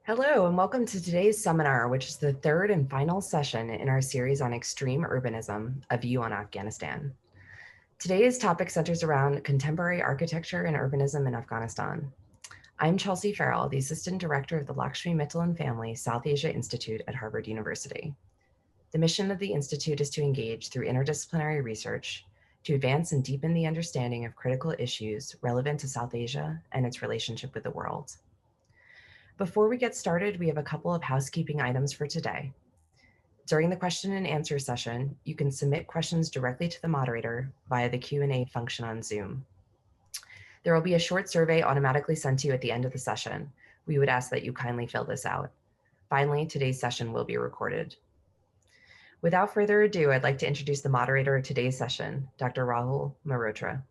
Hello, and welcome to today's seminar, which is the third and final session in our series on Extreme Urbanism, A View on Afghanistan. Today's topic centers around contemporary architecture and urbanism in Afghanistan. I'm Chelsea Farrell, the Assistant Director of the Lakshmi Mittal and Family South Asia Institute at Harvard University. The mission of the Institute is to engage through interdisciplinary research to advance and deepen the understanding of critical issues relevant to South Asia and its relationship with the world. Before we get started, we have a couple of housekeeping items for today. During the question and answer session, you can submit questions directly to the moderator via the Q&A function on Zoom. There will be a short survey automatically sent to you at the end of the session. We would ask that you kindly fill this out. Finally, today's session will be recorded. Without further ado, I'd like to introduce the moderator of today's session, Dr. Rahul Mehrotra.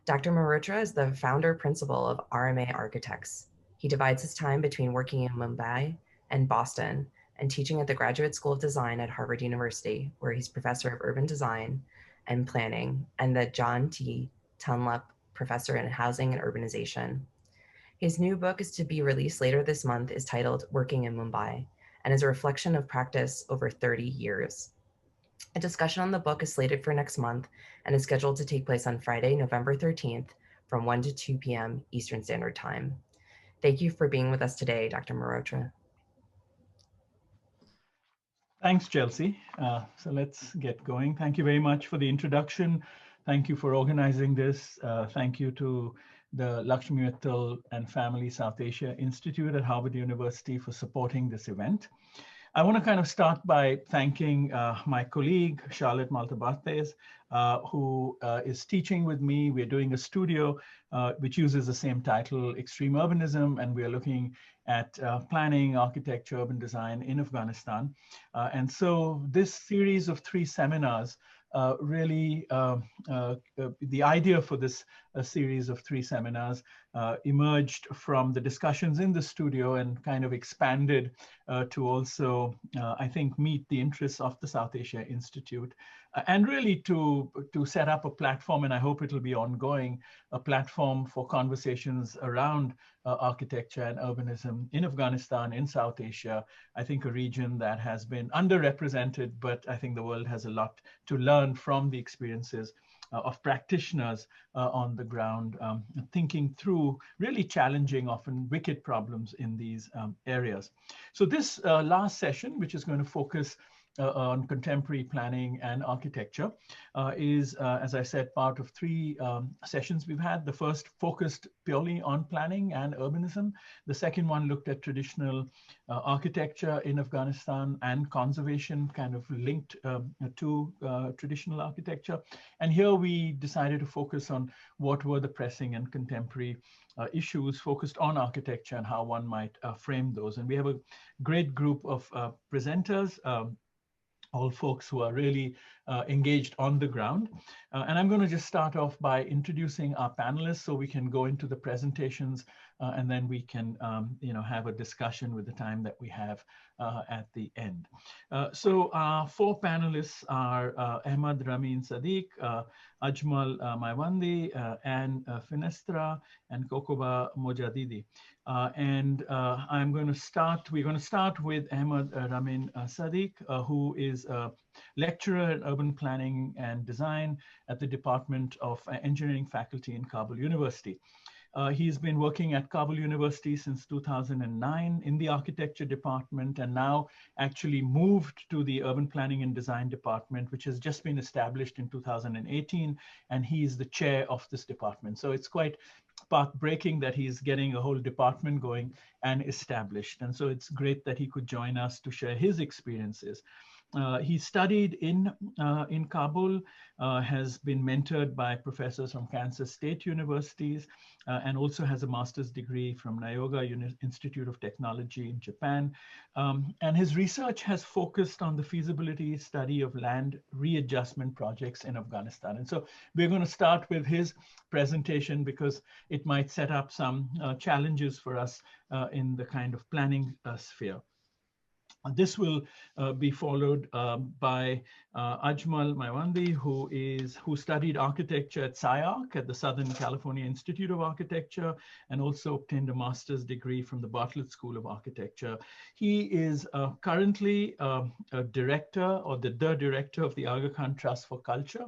Dr. Mehrotra is the founder principal of RMA Architects. He divides his time between working in Mumbai and Boston and teaching at the Graduate School of Design at Harvard University, where he's professor of urban design and planning, and the John T. Tunlap Professor in Housing and Urbanization. His new book is to be released later this month, is titled Working in Mumbai, and is a reflection of practice over 30 years. A discussion on the book is slated for next month and is scheduled to take place on Friday, November 13th from 1 to 2 p.m. Eastern Standard Time. Thank you for being with us today, Dr. Mehrotra. Thanks, Chelsea. So let's get going. Thank you very much for the introduction. Thank you for organizing this. Thank you to the Lakshmi Mittal and Family South Asia Institute at Harvard University for supporting this event. I want to kind of start by thanking my colleague, Charlotte Maltabartes, who is teaching with me. We're doing a studio which uses the same title, Extreme Urbanism, and we are looking at planning, architecture, urban design in Afghanistan. And so this series of 3 seminars really, the idea for this series of 3 seminars emerged from the discussions in the studio and kind of expanded to also, I think, meet the interests of the South Asia Institute and really to set up a platform, and I hope it'll be ongoing, a platform for conversations around architecture and urbanism in Afghanistan, in South Asia. I think a region that has been underrepresented, but I think the world has a lot to learn from the experiences of practitioners on the ground, thinking through really challenging, often wicked problems in these areas. So this last session, which is going to focus on contemporary planning and architecture, is, as I said, part of 3 sessions we've had. The first focused purely on planning and urbanism. The second one looked at traditional architecture in Afghanistan and conservation, kind of linked to traditional architecture. And here we decided to focus on what were the pressing and contemporary issues focused on architecture and how one might frame those. And we have a great group of presenters, all folks who are really engaged on the ground. And I'm going to just start off by introducing our panelists so we can go into the presentations and then we can have a discussion with the time that we have at the end. So our 4 panelists are Ahmad Ramin Sadiq, Ajmal Maiwandi, Anne Finestra, and Kokoba Mojadidi. We're going to start with Ahmad Ramin Sadiq, who is a lecturer in urban planning and design at the Department of Engineering faculty in Kabul University. He's been working at Kabul University since 2009 in the architecture department and now actually moved to the urban planning and design department, which has just been established in 2018. And he's the chair of this department. So it's quite path-breaking that he's getting a whole department going and established. And so it's great that he could join us to share his experiences. He studied in Kabul, has been mentored by professors from Kansas State Universities, and also has a master's degree from Nyoga Institute of Technology in Japan. And his research has focused on the feasibility study of land readjustment projects in Afghanistan. And so we're going to start with his presentation because it might set up some challenges for us in the kind of planning sphere. This will be followed by Ajmal Maiwandi, who studied architecture at SciArc at the Southern California Institute of Architecture, and also obtained a master's degree from the Bartlett School of Architecture. He is currently a director, or the director of the Aga Khan Trust for Culture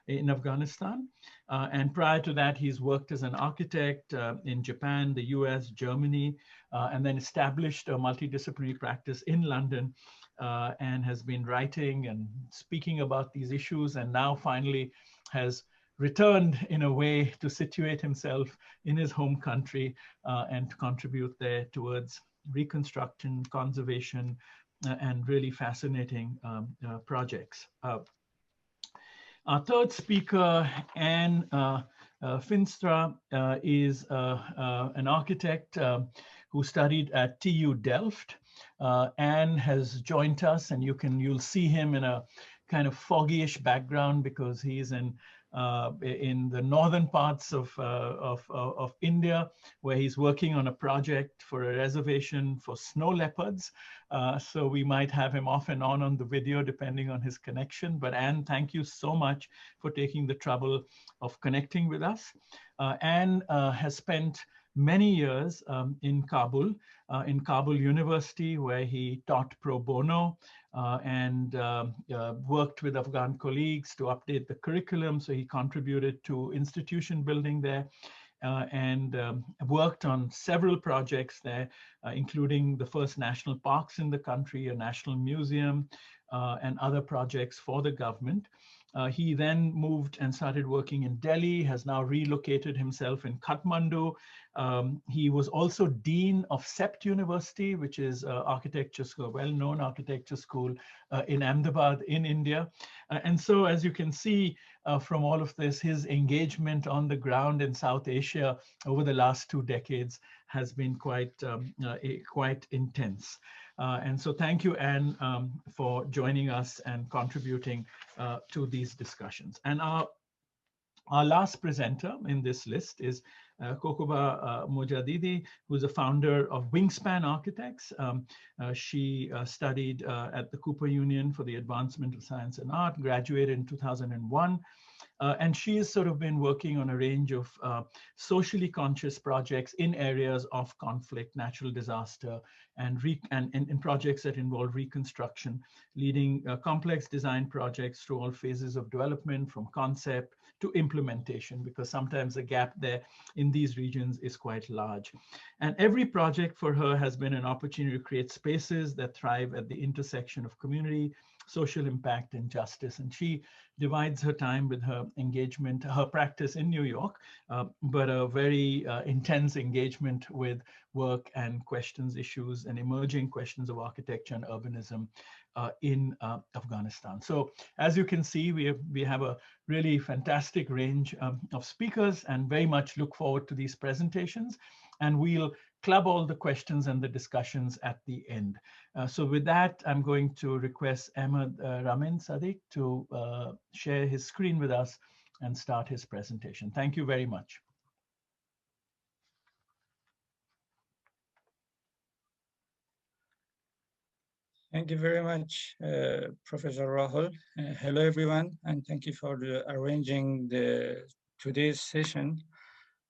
in Afghanistan. And prior to that, he's worked as an architect in Japan, the US, Germany, and then established a multidisciplinary practice in London, and has been writing and speaking about these issues, and now finally has returned in a way to situate himself in his home country and to contribute there towards reconstruction, conservation, and really fascinating projects. Our third speaker, Anne Finstra, is an architect who studied at TU Delft. Anne has joined us, and you'll see him in a kind of foggyish background because he's in the northern parts of India, where he's working on a project for a reservation for snow leopards. So we might have him off and on the video depending on his connection. But Anne, thank you so much for taking the trouble of connecting with us. Anne has spent many years in Kabul University, where he taught pro bono and worked with Afghan colleagues to update the curriculum. So he contributed to institution building there. And worked on several projects there, including the first national parks in the country, a national museum, and other projects for the government. He then moved and started working in Delhi, has now relocated himself in Kathmandu. He was also Dean of Sept University, which is architecture school, well-known architecture school in Ahmedabad in India. And so, as you can see from all of this, his engagement on the ground in South Asia over the last 2 decades has been quite intense. And so thank you, Anne, for joining us and contributing to these discussions. And our last presenter in this list is Kokoba Mojadidi, who's a founder of Wingspan Architects. She studied at the Cooper Union for the Advancement of Science and Art, graduated in 2001. And she has sort of been working on a range of socially conscious projects in areas of conflict, natural disaster, and in projects that involve reconstruction, leading complex design projects through all phases of development, from concept to implementation, because sometimes the gap there in these regions is quite large. And every project for her has been an opportunity to create spaces that thrive at the intersection of community, social impact, and justice. And she divides her time with her engagement, her practice in New York, but a very intense engagement with work and questions, issues, and emerging questions of architecture and urbanism in Afghanistan. So as you can see, we have a really fantastic range of speakers, and very much look forward to these presentations. And we'll club all the questions and the discussions at the end. So with that, I'm going to request Ahmed Ramin Sadiq to share his screen with us and start his presentation. Thank you very much. Thank you very much, Professor Rahul. Hello, everyone, and thank you for arranging today's session.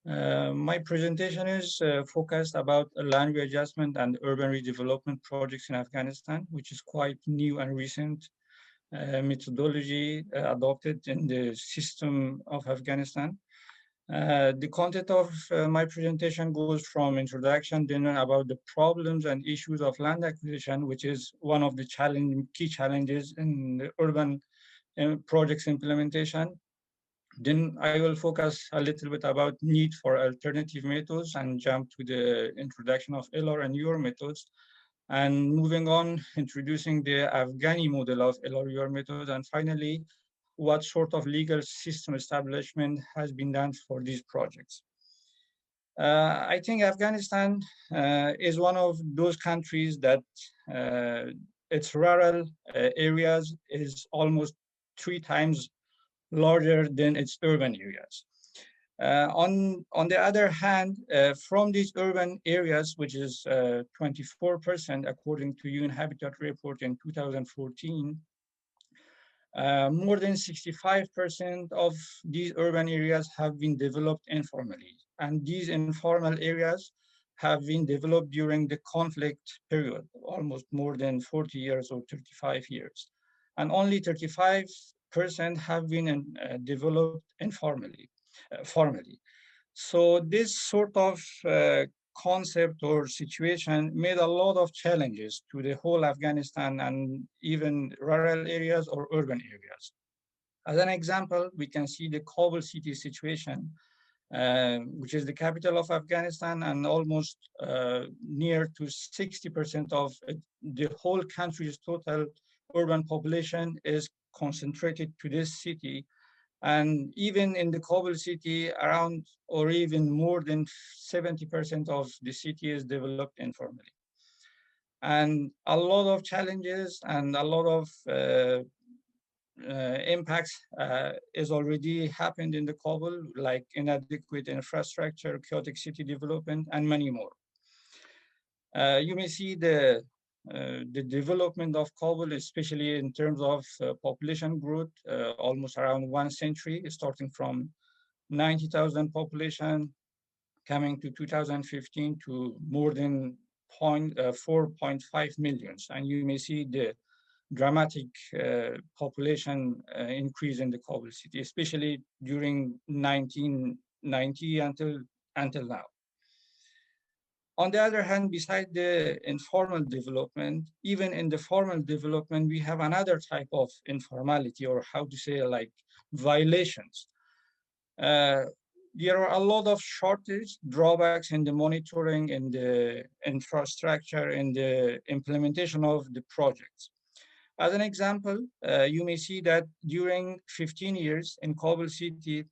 My presentation is focused about land readjustment and urban redevelopment projects in Afghanistan, which is quite new and recent methodology adopted in the system of Afghanistan. The content of my presentation goes from introduction, then about the problems and issues of land acquisition, which is one of the key challenges in the urban projects implementation. Then I will focus a little bit about need for alternative methods and jump to the introduction of LR and UR methods. And moving on, introducing the Afghani model of LR-UR methods. And finally, what sort of legal system establishment has been done for these projects. I think Afghanistan is one of those countries that its rural areas is almost 3 times larger than its urban areas. On the other hand, from these urban areas, which is 24% according to UN Habitat report in 2014, more than 65% of these urban areas have been developed informally. And these informal areas have been developed during the conflict period, almost more than 40 years or 35 years. And only 35% have been developed informally, formally. So this sort of concept or situation made a lot of challenges to the whole Afghanistan and even rural areas or urban areas. As an example, we can see the Kabul city situation, which is the capital of Afghanistan, and almost near to 60% of the whole country's total urban population is concentrated to this city. And even in the Kabul city, around or even more than 70% of the city is developed informally. And a lot of challenges and a lot of impacts is already happened in the Kabul, like inadequate infrastructure, chaotic city development, and many more. You may see the development of Kabul, especially in terms of population growth, almost around 1 century, starting from 90,000 population, coming to 2015 to more than 4.5 millions. And you may see the dramatic population increase in the Kabul city, especially during 1990 until now. On the other hand, beside the informal development, even in the formal development, we have another type of informality, or how to say, like violations. There are a lot of shortage, drawbacks in the monitoring, in the infrastructure, in the implementation of the projects. As an example, you may see that during 15 years in Kabul city,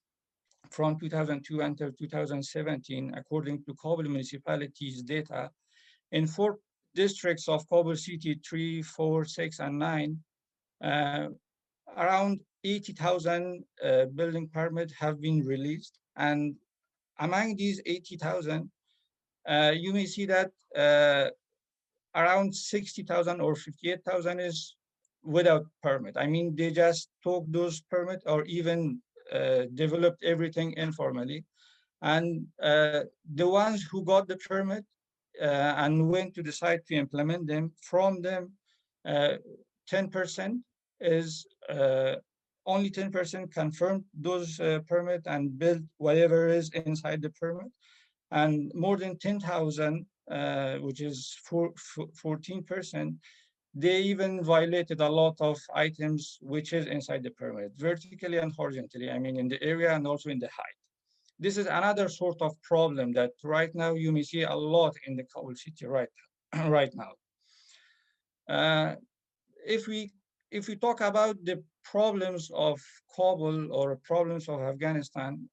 from 2002 until 2017, according to Kabul municipality's data, in 4 districts of Kabul city, 3, 4, 6, and 9, around 80,000 building permits have been released. And among these 80,000, you may see that around 60,000 or 58,000 is without permit. I mean, they just took those permits or even developed everything informally. And the ones who got the permit and went to decide to implement them, from them, 10% is only 10% confirmed those permit and built whatever is inside the permit. And more than 10,000, which is 14%, they even violated a lot of items which is inside the permit, vertically and horizontally, I mean, in the area and also in the height. This is another sort of problem that right now you may see a lot in the Kabul city right now. If we talk about the problems of Kabul or problems of Afghanistan,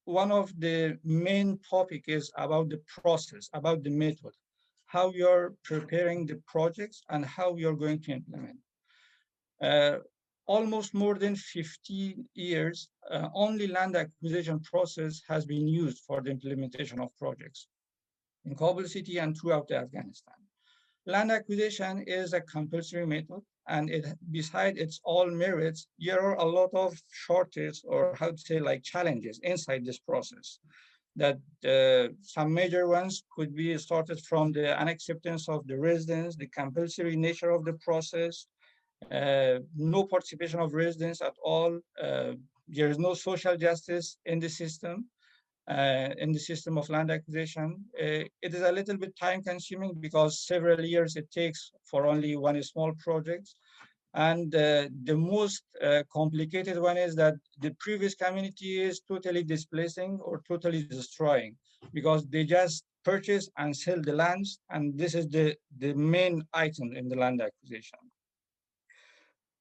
one of the main topic is about the process, about the method, how you're preparing the projects and how you're going to implement. Almost more than 50 years, only land acquisition process has been used for the implementation of projects in Kabul city and throughout Afghanistan. Land acquisition is a compulsory method, and beside its all merits, there are a lot of shortages, or how to say, like challenges inside this process. That some major ones could be started from the unacceptance of the residents, the compulsory nature of the process, no participation of residents at all. There is no social justice in the system of land acquisition. It is a little bit time consuming because several years it takes for only one small project. And the most complicated one is that the previous community is totally displacing or totally destroying, because they just purchase and sell the lands, and this is the main item in the land acquisition.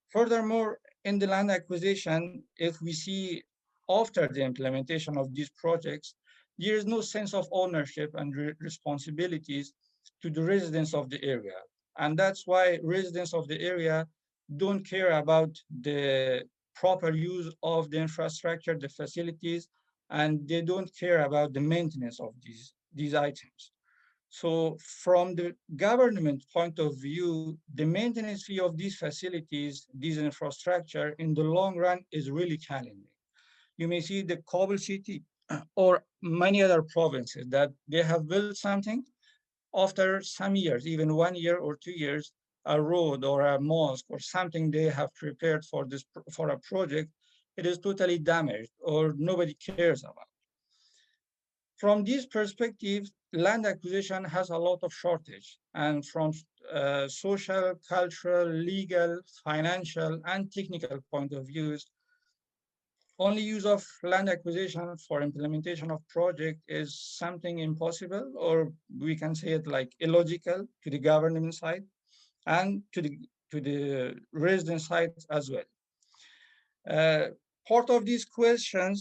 Furthermore, in the land acquisition, if we see after the implementation of these projects, there is no sense of ownership and responsibilities to the residents of the area. And that's why residents of the area don't care about the proper use of the infrastructure, the facilities, and they don't care about the maintenance of these items. So from the government point of view, the maintenance fee of these facilities, these infrastructure in the long run is really challenging. You may see the Kabul city or many other provinces that they have built something. After some years, even 1 year or 2 years, a road or a mosque or something they have prepared for for a project, it is totally damaged or nobody cares about. From this perspective, land acquisition has a lot of shortage, and from social, cultural, legal, financial, and technical point of views, only use of land acquisition for implementation of project is something impossible, or we can say it like illogical to the government side and to the resident side as well. Uh, Part of these questions,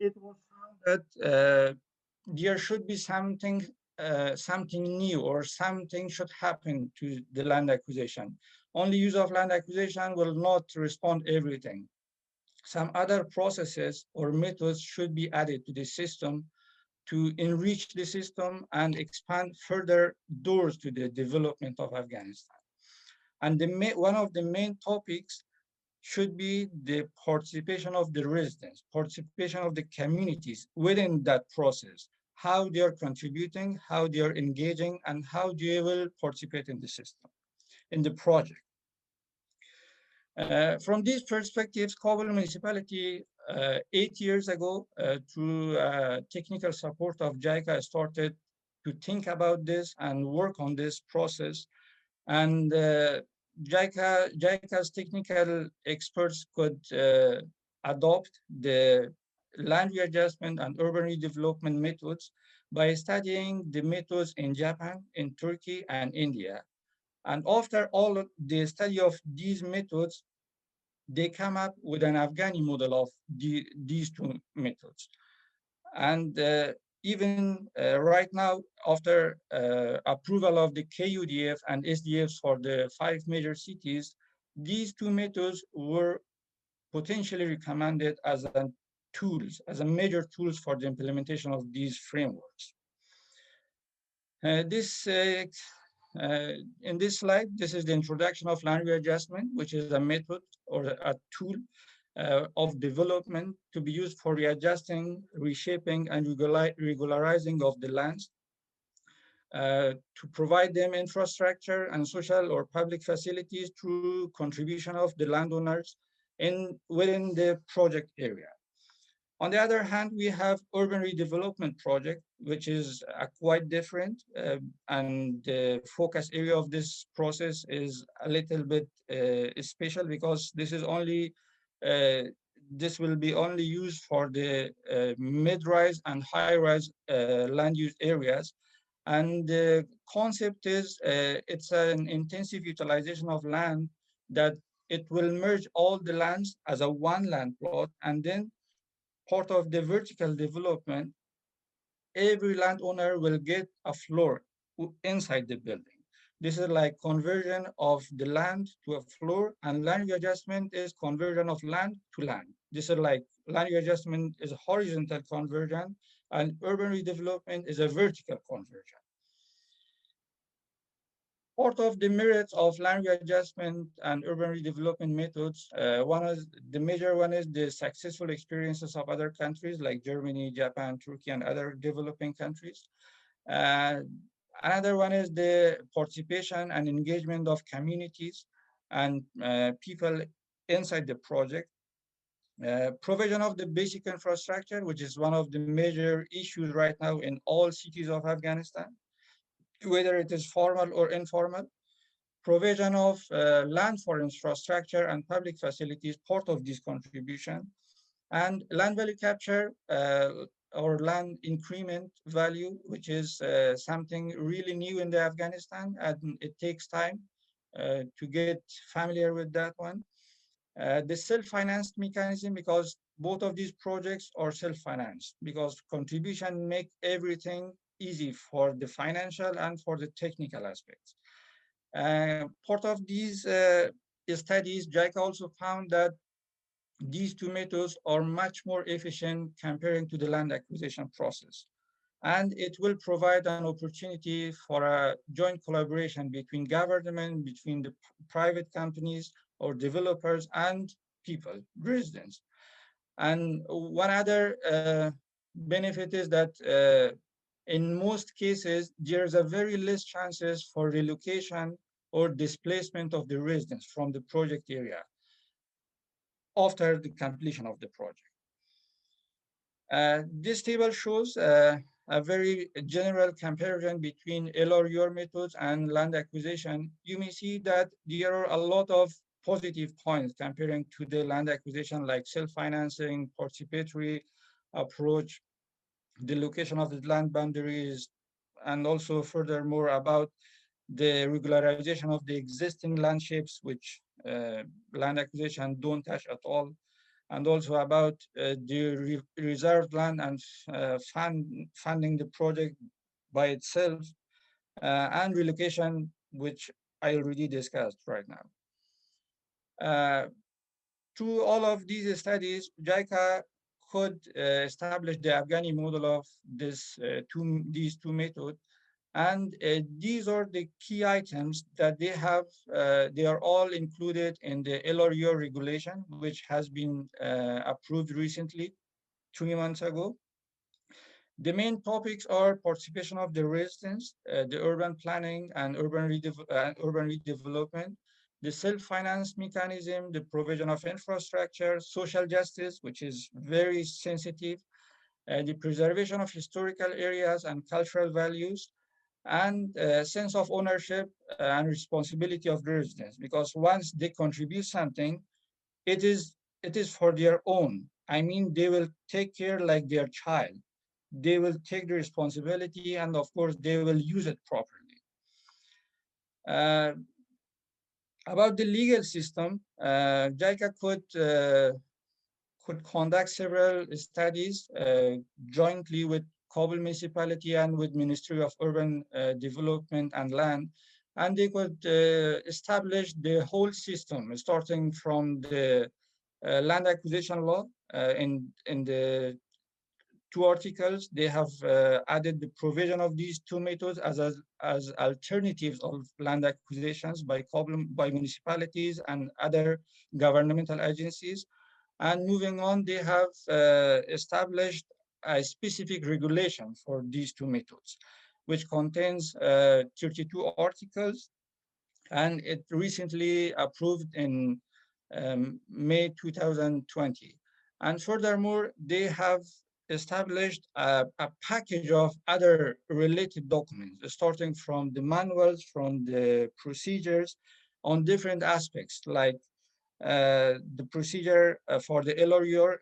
it was found that there should be something new or something should happen to the land acquisition. Only use of land acquisition will not respond everything. Some other processes or methods should be added to the system to enrich the system and expand further doors to the development of Afghanistan. And one of the main topics should be the participation of the residents, participation of the communities within that process, how they are contributing, how they are engaging, and how they will participate in the system, in the project. From these perspectives, Kabul municipality 8 years ago, through technical support of JICA, started to think about this and work on this process. And JICA's technical experts could adopt the land readjustment and urban redevelopment methods by studying the methods in Japan, in Turkey, and India. And after all the study of these methods, they come up with an Afghani model of these two methods. And even right now, after approval of the KUDF and SDFs for the 5 major cities, these two methods were potentially recommended as as a major tools for the implementation of these frameworks. In this slide, this is the introduction of land readjustment, which is a method or a tool of development to be used for readjusting, reshaping, and regularizing of the lands to provide them infrastructure and social or public facilities through contribution of the landowners within the project area. On the other hand, we have urban redevelopment project, which is quite different, and the focus area of this process is a little bit special because this will be only used for the mid-rise and high-rise land use areas. And the concept is it's an intensive utilization of land that it will merge all the lands as a one land plot, and then part of the vertical development, every landowner will get a floor inside the building. This is like conversion of the land to a floor, and land readjustment is conversion of land to land. This is like land readjustment is a horizontal conversion, and urban redevelopment is a vertical conversion. Part of the merits of land readjustment and urban redevelopment methods, the major one is the successful experiences of other countries like Germany, Japan, Turkey, and other developing countries. Another one is the participation and engagement of communities and people inside the project. Provision of the basic infrastructure, which is one of the major issues right now in all cities of Afghanistan, whether it is formal or informal. Provision of land for infrastructure and public facilities, part of this contribution, and land value capture or land increment value, which is something really new in the Afghanistan, and it takes time to get familiar with that one. The self-financed mechanism, because both of these projects are self-financed, because contribution make everything easy for the financial and for the technical aspects. Part of these studies, JICA also found that these two methods are much more efficient comparing to the land acquisition process. And it will provide an opportunity for a joint collaboration between government, between the private companies or developers and people, residents. And one other benefit is that in most cases, there's a very less chances for relocation or displacement of the residents from the project area after the completion of the project. This table shows a very general comparison between LRUR methods and land acquisition. You may see that there are a lot of positive points comparing to the land acquisition, like self-financing, participatory approach, the location of the land boundaries, and also furthermore about the regularization of the existing land shapes, which land acquisition don't touch at all, and also about the reserved land and funding the project by itself, and relocation, which I already discussed right now. Through all of these studies, JICA could establish the Afghani model of these two methods. And these are the key items that they have. They are all included in the LRUR regulation, which has been approved recently, 3 months ago. The main topics are participation of the residents, the urban planning and urban redevelopment, the self-finance mechanism, the provision of infrastructure, social justice, which is very sensitive, the preservation of historical areas and cultural values, and sense of ownership and responsibility of the residents. Because once they contribute something, it is for their own. I mean, they will take care like their child. They will take the responsibility, and of course, they will use it properly. Uh, about the legal system, JICA could conduct several studies jointly with Kabul municipality and with Ministry of Urban Development and Land, and they could establish the whole system, starting from the land acquisition law. In the two articles, they have added the provision of these two methods as alternatives of land acquisitions by municipalities and other governmental agencies. And moving on, they have established a specific regulation for these two methods, which contains 32 articles, and it recently approved in May 2020. And furthermore, they have established a package of other related documents, starting from the manuals, from the procedures on different aspects, like the procedure for the LRUR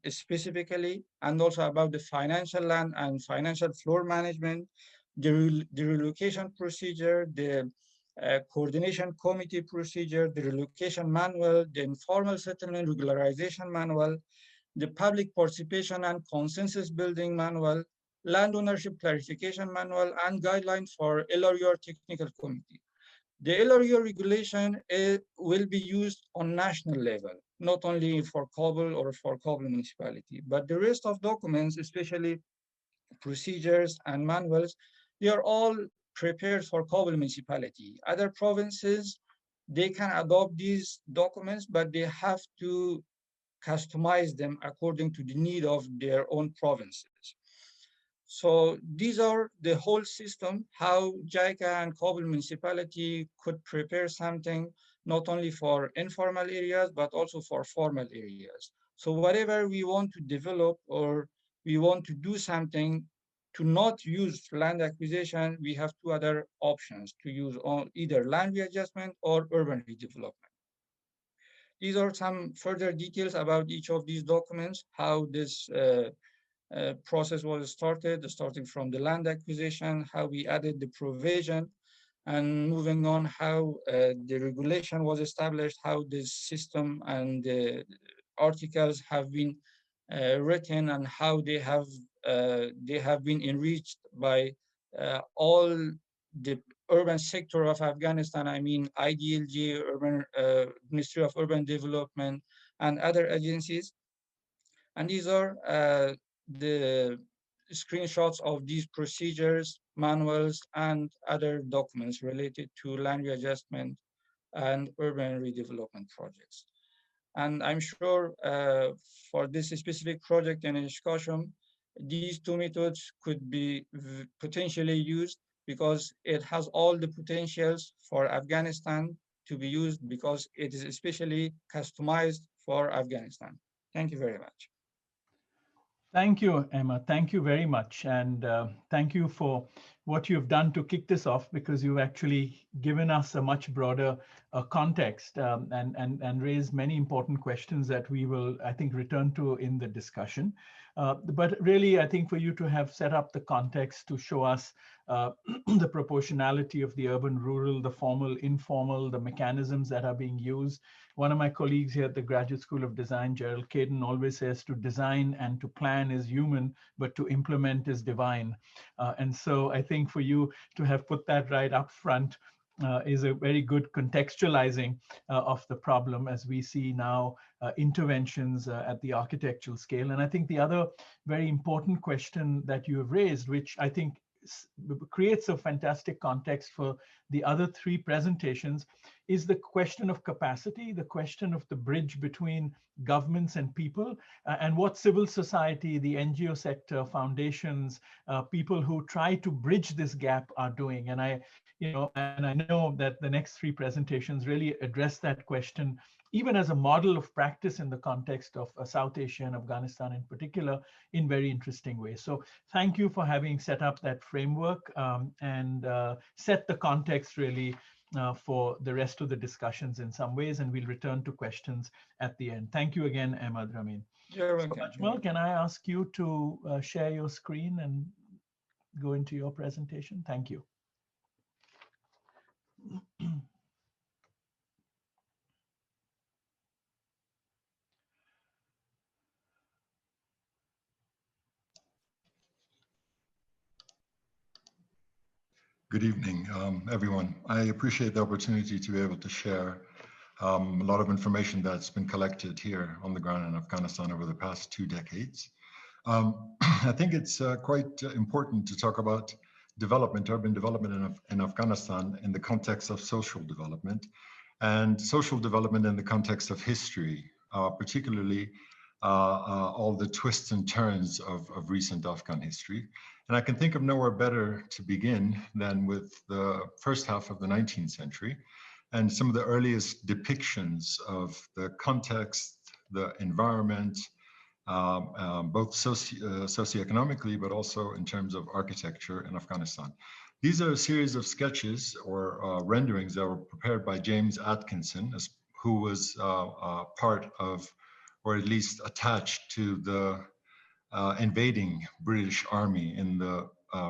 specifically, and also about the financial land and financial floor management, the relocation procedure, the coordination committee procedure, the relocation manual, the informal settlement regularization manual, the public participation and consensus building manual, land ownership clarification manual, and guidelines for LRUR technical committee. The LRU regulation will be used on national level, not only for Kabul or for Kabul municipality, but the rest of documents, especially procedures and manuals, they are all prepared for Kabul municipality. Other provinces, they can adopt these documents, but they have to customize them according to the need of their own provinces. So these are the whole system, how JICA and Kabul municipality could prepare something not only for informal areas, but also for formal areas. So whatever we want to develop or we want to do something to not use land acquisition, we have two other options to use on either land readjustment or urban redevelopment. These are some further details about each of these documents, how this process was starting from the land acquisition, how we added the provision, and moving on, how the regulation was established, how this system and the articles have been written, and how they have been enriched by all the urban sector of Afghanistan. I mean, IDLG, Ministry of Urban Development, and other agencies. And these are the screenshots of these procedures, manuals, and other documents related to land readjustment and urban redevelopment projects. And I'm sure for this specific project in discussion, these two methods could be potentially used because it has all the potentials for Afghanistan to be used because it is especially customized for Afghanistan. Thank you very much. Thank you, Emma. Thank you very much. And thank you for what you've done to kick this off, because you've actually given us a much broader context and raised many important questions that we will, I think, return to in the discussion. But really, I think for you to have set up the context to show us the proportionality of the urban, rural, the formal, informal, the mechanisms that are being used. One of my colleagues here at the Graduate School of Design, Gerald Caden, always says to design and to plan is human, but to implement is divine. And so I think for you to have put that right up front is a very good contextualizing of the problem as we see now interventions at the architectural scale. And I think the other very important question that you have raised, which I think creates a fantastic context for the other three presentations, is the question of capacity, the question of the bridge between governments and people, and what civil society, the NGO sector, foundations, people who try to bridge this gap are doing. And I know that the next three presentations really address that question, even as a model of practice in the context of South Asia and Afghanistan in particular, in very interesting ways. So thank you for having set up that framework and set the context really for the rest of the discussions in some ways, and we'll return to questions at the end. Thank you again, Ahmad Ramin. You're welcome. So, Ajmal, can I ask you to share your screen and go into your presentation? Thank you. Good evening, everyone. I appreciate the opportunity to be able to share a lot of information that's been collected here on the ground in Afghanistan over the past 2 decades. I think it's quite important to talk about development, urban development in Afghanistan in the context of social development, and social development in the context of history, particularly all the twists and turns of recent Afghan history. And I can think of nowhere better to begin than with the first half of the 19th century and some of the earliest depictions of the context, the environment, both socioeconomically, but also in terms of architecture in Afghanistan. These are a series of sketches or renderings that were prepared by James Atkinson, who was part of, or at least attached to, the invading British army in the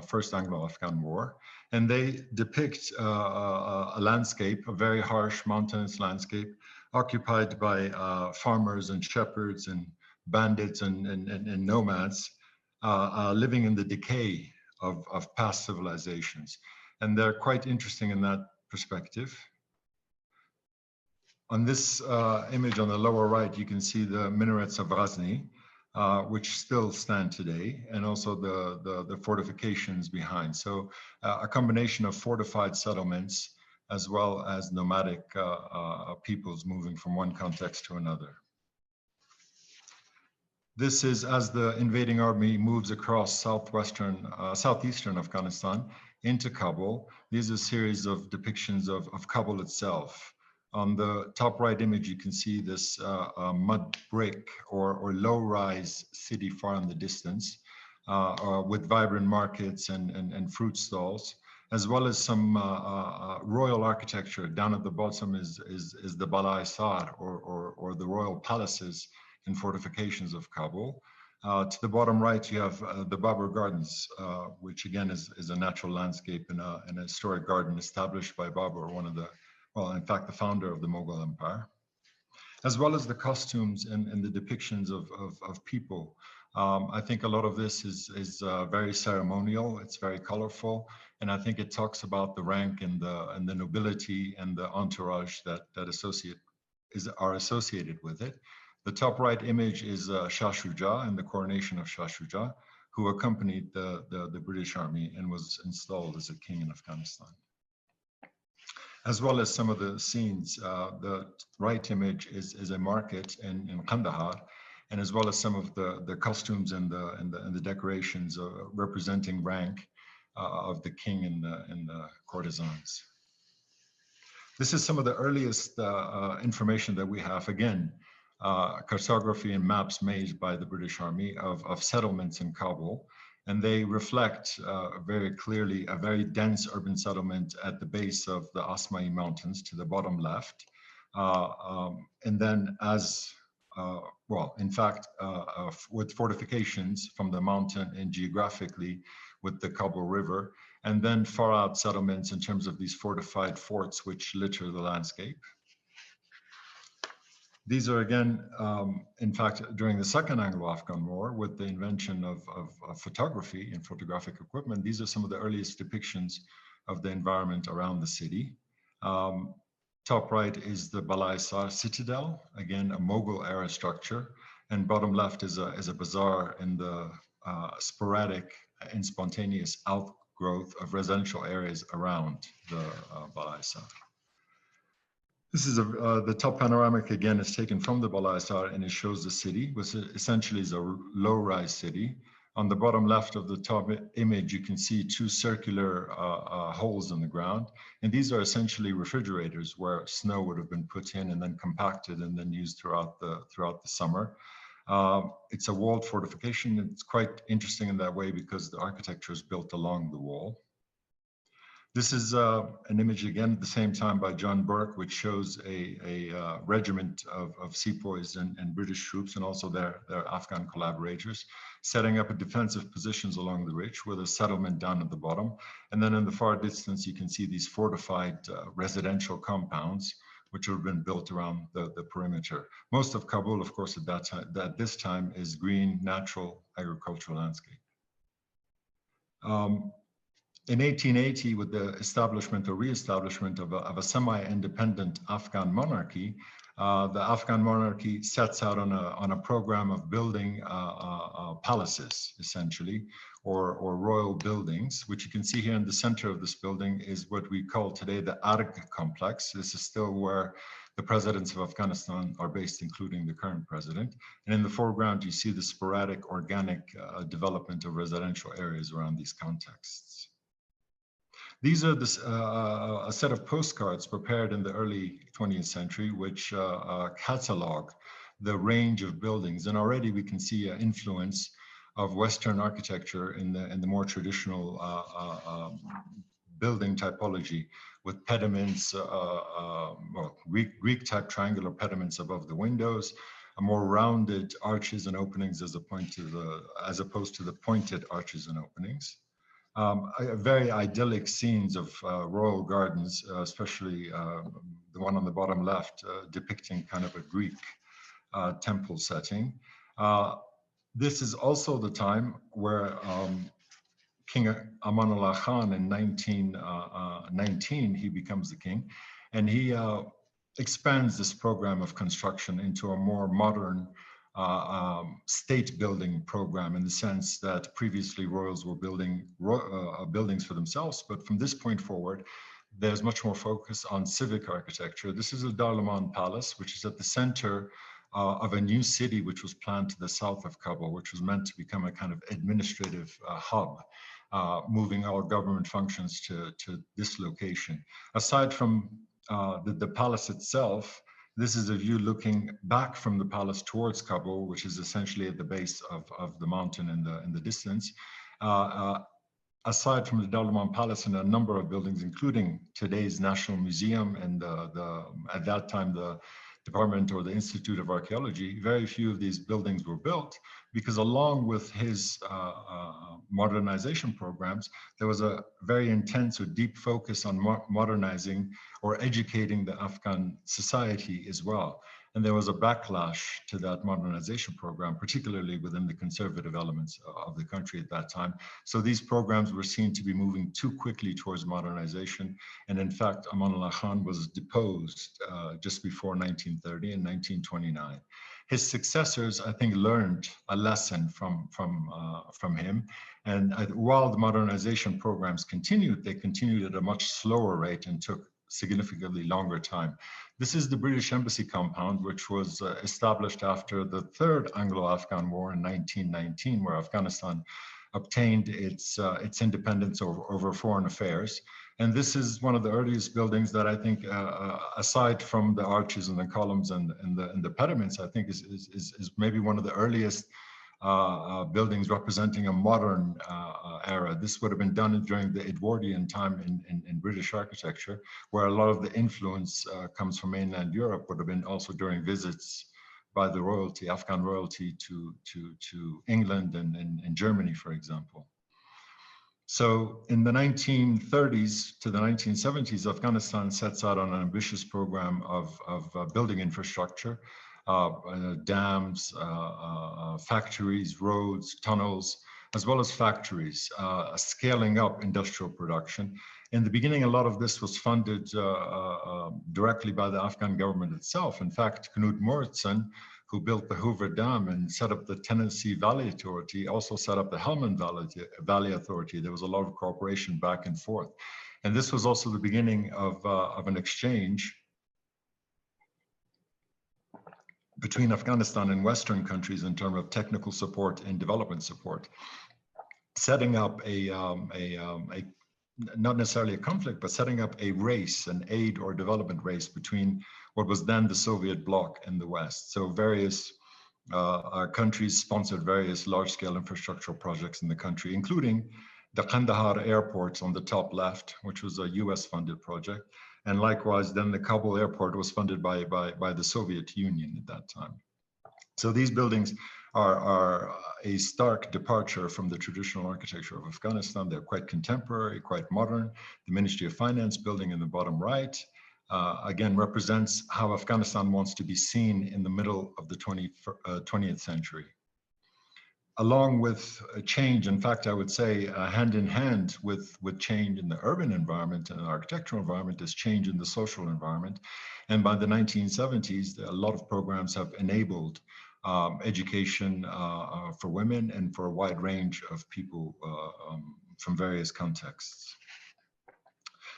First Anglo-Afghan War. And they depict a landscape, a very harsh mountainous landscape, occupied by farmers and shepherds and bandits and nomads living in the decay of past civilizations. And they're quite interesting in that perspective. On this image on the lower right, you can see the minarets of Ghazni, which still stand today, and also the fortifications behind. So a combination of fortified settlements as well as nomadic peoples moving from one context to another. This is as the invading army moves across southeastern Afghanistan into Kabul. These are a series of depictions of Kabul itself. On the top right image, you can see this mud brick or low-rise city far in the distance with vibrant markets and fruit stalls, as well as some royal architecture. Down at the bottom is the Balai Sar or the royal palaces and fortifications of Kabul. To the bottom right, you have the Babur Gardens, which again is a natural landscape in a historic garden established by Babur, one of the, well, in fact, the founder of the Mughal Empire, as well as the costumes and the depictions of people. I think a lot of this is very ceremonial. It's very colorful, and I think it talks about the rank and the nobility and the entourage that are associated with it. The top right image is Shah Shuja and the coronation of Shah Shuja, who accompanied the British Army and was installed as a king in Afghanistan. As well as some of the scenes, the right image is a market in Kandahar, and as well as some of the costumes and the decorations representing rank of the king and the courtesans. This is some of the earliest information that we have. Again, cartography and maps made by the British Army of settlements in Kabul. And they reflect very clearly a very dense urban settlement at the base of the Asma'i Mountains to the bottom left. And then well, in fact, with fortifications from the mountain and geographically with the Kabul River, and then far out settlements in terms of these fortified forts which litter the landscape. These are again, in fact, during the Second Anglo-Afghan War, with the invention of photography and photographic equipment, these are some of the earliest depictions of the environment around the city. Top right is the Balai citadel, again, a Mughal era structure, and bottom left is a bazaar in the sporadic and spontaneous outgrowth of residential areas around the Balai. This is the top panoramic, again, is taken from the Balai Sar, and it shows the city, which essentially is a low-rise city. On the bottom left of the top image, you can see two circular holes in the ground. And these are essentially refrigerators where snow would have been put in and then compacted and then used throughout the summer. It's a walled fortification. It's quite interesting in that way because the architecture is built along the wall. This is an image again at the same time by John Burke, which shows a regiment of sepoys and British troops and also their Afghan collaborators setting up defensive positions along the ridge with a settlement down at the bottom. And then in the far distance, you can see these fortified residential compounds which have been built around the perimeter. Most of Kabul, of course, at this time is green, natural agricultural landscape. In 1880, with the establishment or re-establishment of a semi-independent Afghan monarchy, the Afghan monarchy sets out on a program of building palaces, essentially, or royal buildings, which you can see here in the center of this building is what we call today the Arg complex. This is still where the presidents of Afghanistan are based, including the current president. And in the foreground, you see the sporadic organic development of residential areas around these contexts. These are a set of postcards prepared in the early 20th century, which catalog the range of buildings. And already we can see an influence of Western architecture in the more traditional building typology with pediments, Greek type triangular pediments above the windows, a more rounded arches and openings as opposed to the pointed arches and openings. Very idyllic scenes of royal gardens, especially the one on the bottom left, depicting kind of a Greek temple setting. This is also the time where King Amanullah Khan in 1919, he becomes the king, and he expands this program of construction into a more modern state building program, in the sense that previously royals were building buildings for themselves, but from this point forward, there's much more focus on civic architecture. This is a Darlaman Palace, which is at the center of a new city which was planned to the south of Kabul, which was meant to become a kind of administrative hub, moving our government functions to this location. Aside from the palace itself, this is a view looking back from the palace towards Kabul, which is essentially at the base of the mountain in the distance. Aside from the Darlaman Palace and a number of buildings, including today's National Museum and at that time the Department or the Institute of Archaeology, very few of these buildings were built because along with his modernization programs, there was a very intense or deep focus on modernizing or educating the Afghan society as well. And there was a backlash to that modernization program, particularly within the conservative elements of the country at that time. So these programs were seen to be moving too quickly towards modernization. And in fact, Amanullah Khan was deposed just before 1930 in 1929. His successors, I think, learned a lesson from him. And while the modernization programs continued, they continued at a much slower rate and took significantly longer time. This is the British Embassy compound, which was established after the Third Anglo-Afghan War in 1919, where Afghanistan obtained its independence over foreign affairs. And this is one of the earliest buildings that I think, aside from the arches and the columns and the pediments, I think is maybe one of the earliest buildings representing a modern era. This would have been done during the Edwardian time in British architecture, where a lot of the influence comes from mainland Europe, would have been also during visits by the royalty, Afghan royalty to England and Germany, for example. So in the 1930s to the 1970s, Afghanistan sets out on an ambitious program of building infrastructure, dams, factories, roads, tunnels, as well as factories, scaling up industrial production. In the beginning, a lot of this was funded directly by the Afghan government itself. In fact, Knut Moritzen, who built the Hoover Dam and set up the Tennessee Valley Authority, also set up the Helmand Valley Authority. There was a lot of cooperation back and forth. And this was also the beginning of an exchange between Afghanistan and Western countries in terms of technical support and development support, setting up not necessarily a conflict, but setting up a race, an aid or development race between what was then the Soviet bloc and the West. So various countries sponsored various large-scale infrastructural projects in the country, including the Kandahar airport on the top left, which was a US-funded project. And likewise, then the Kabul airport was funded by the Soviet Union at that time. So these buildings are a stark departure from the traditional architecture of Afghanistan. They're quite contemporary, quite modern. The Ministry of Finance building in the bottom right, again, represents how Afghanistan wants to be seen in the middle of the 20th century. Along with a change, in fact, I would say hand in hand with change in the urban environment and the architectural environment is change in the social environment. And by the 1970s, a lot of programs have enabled education for women and for a wide range of people from various contexts.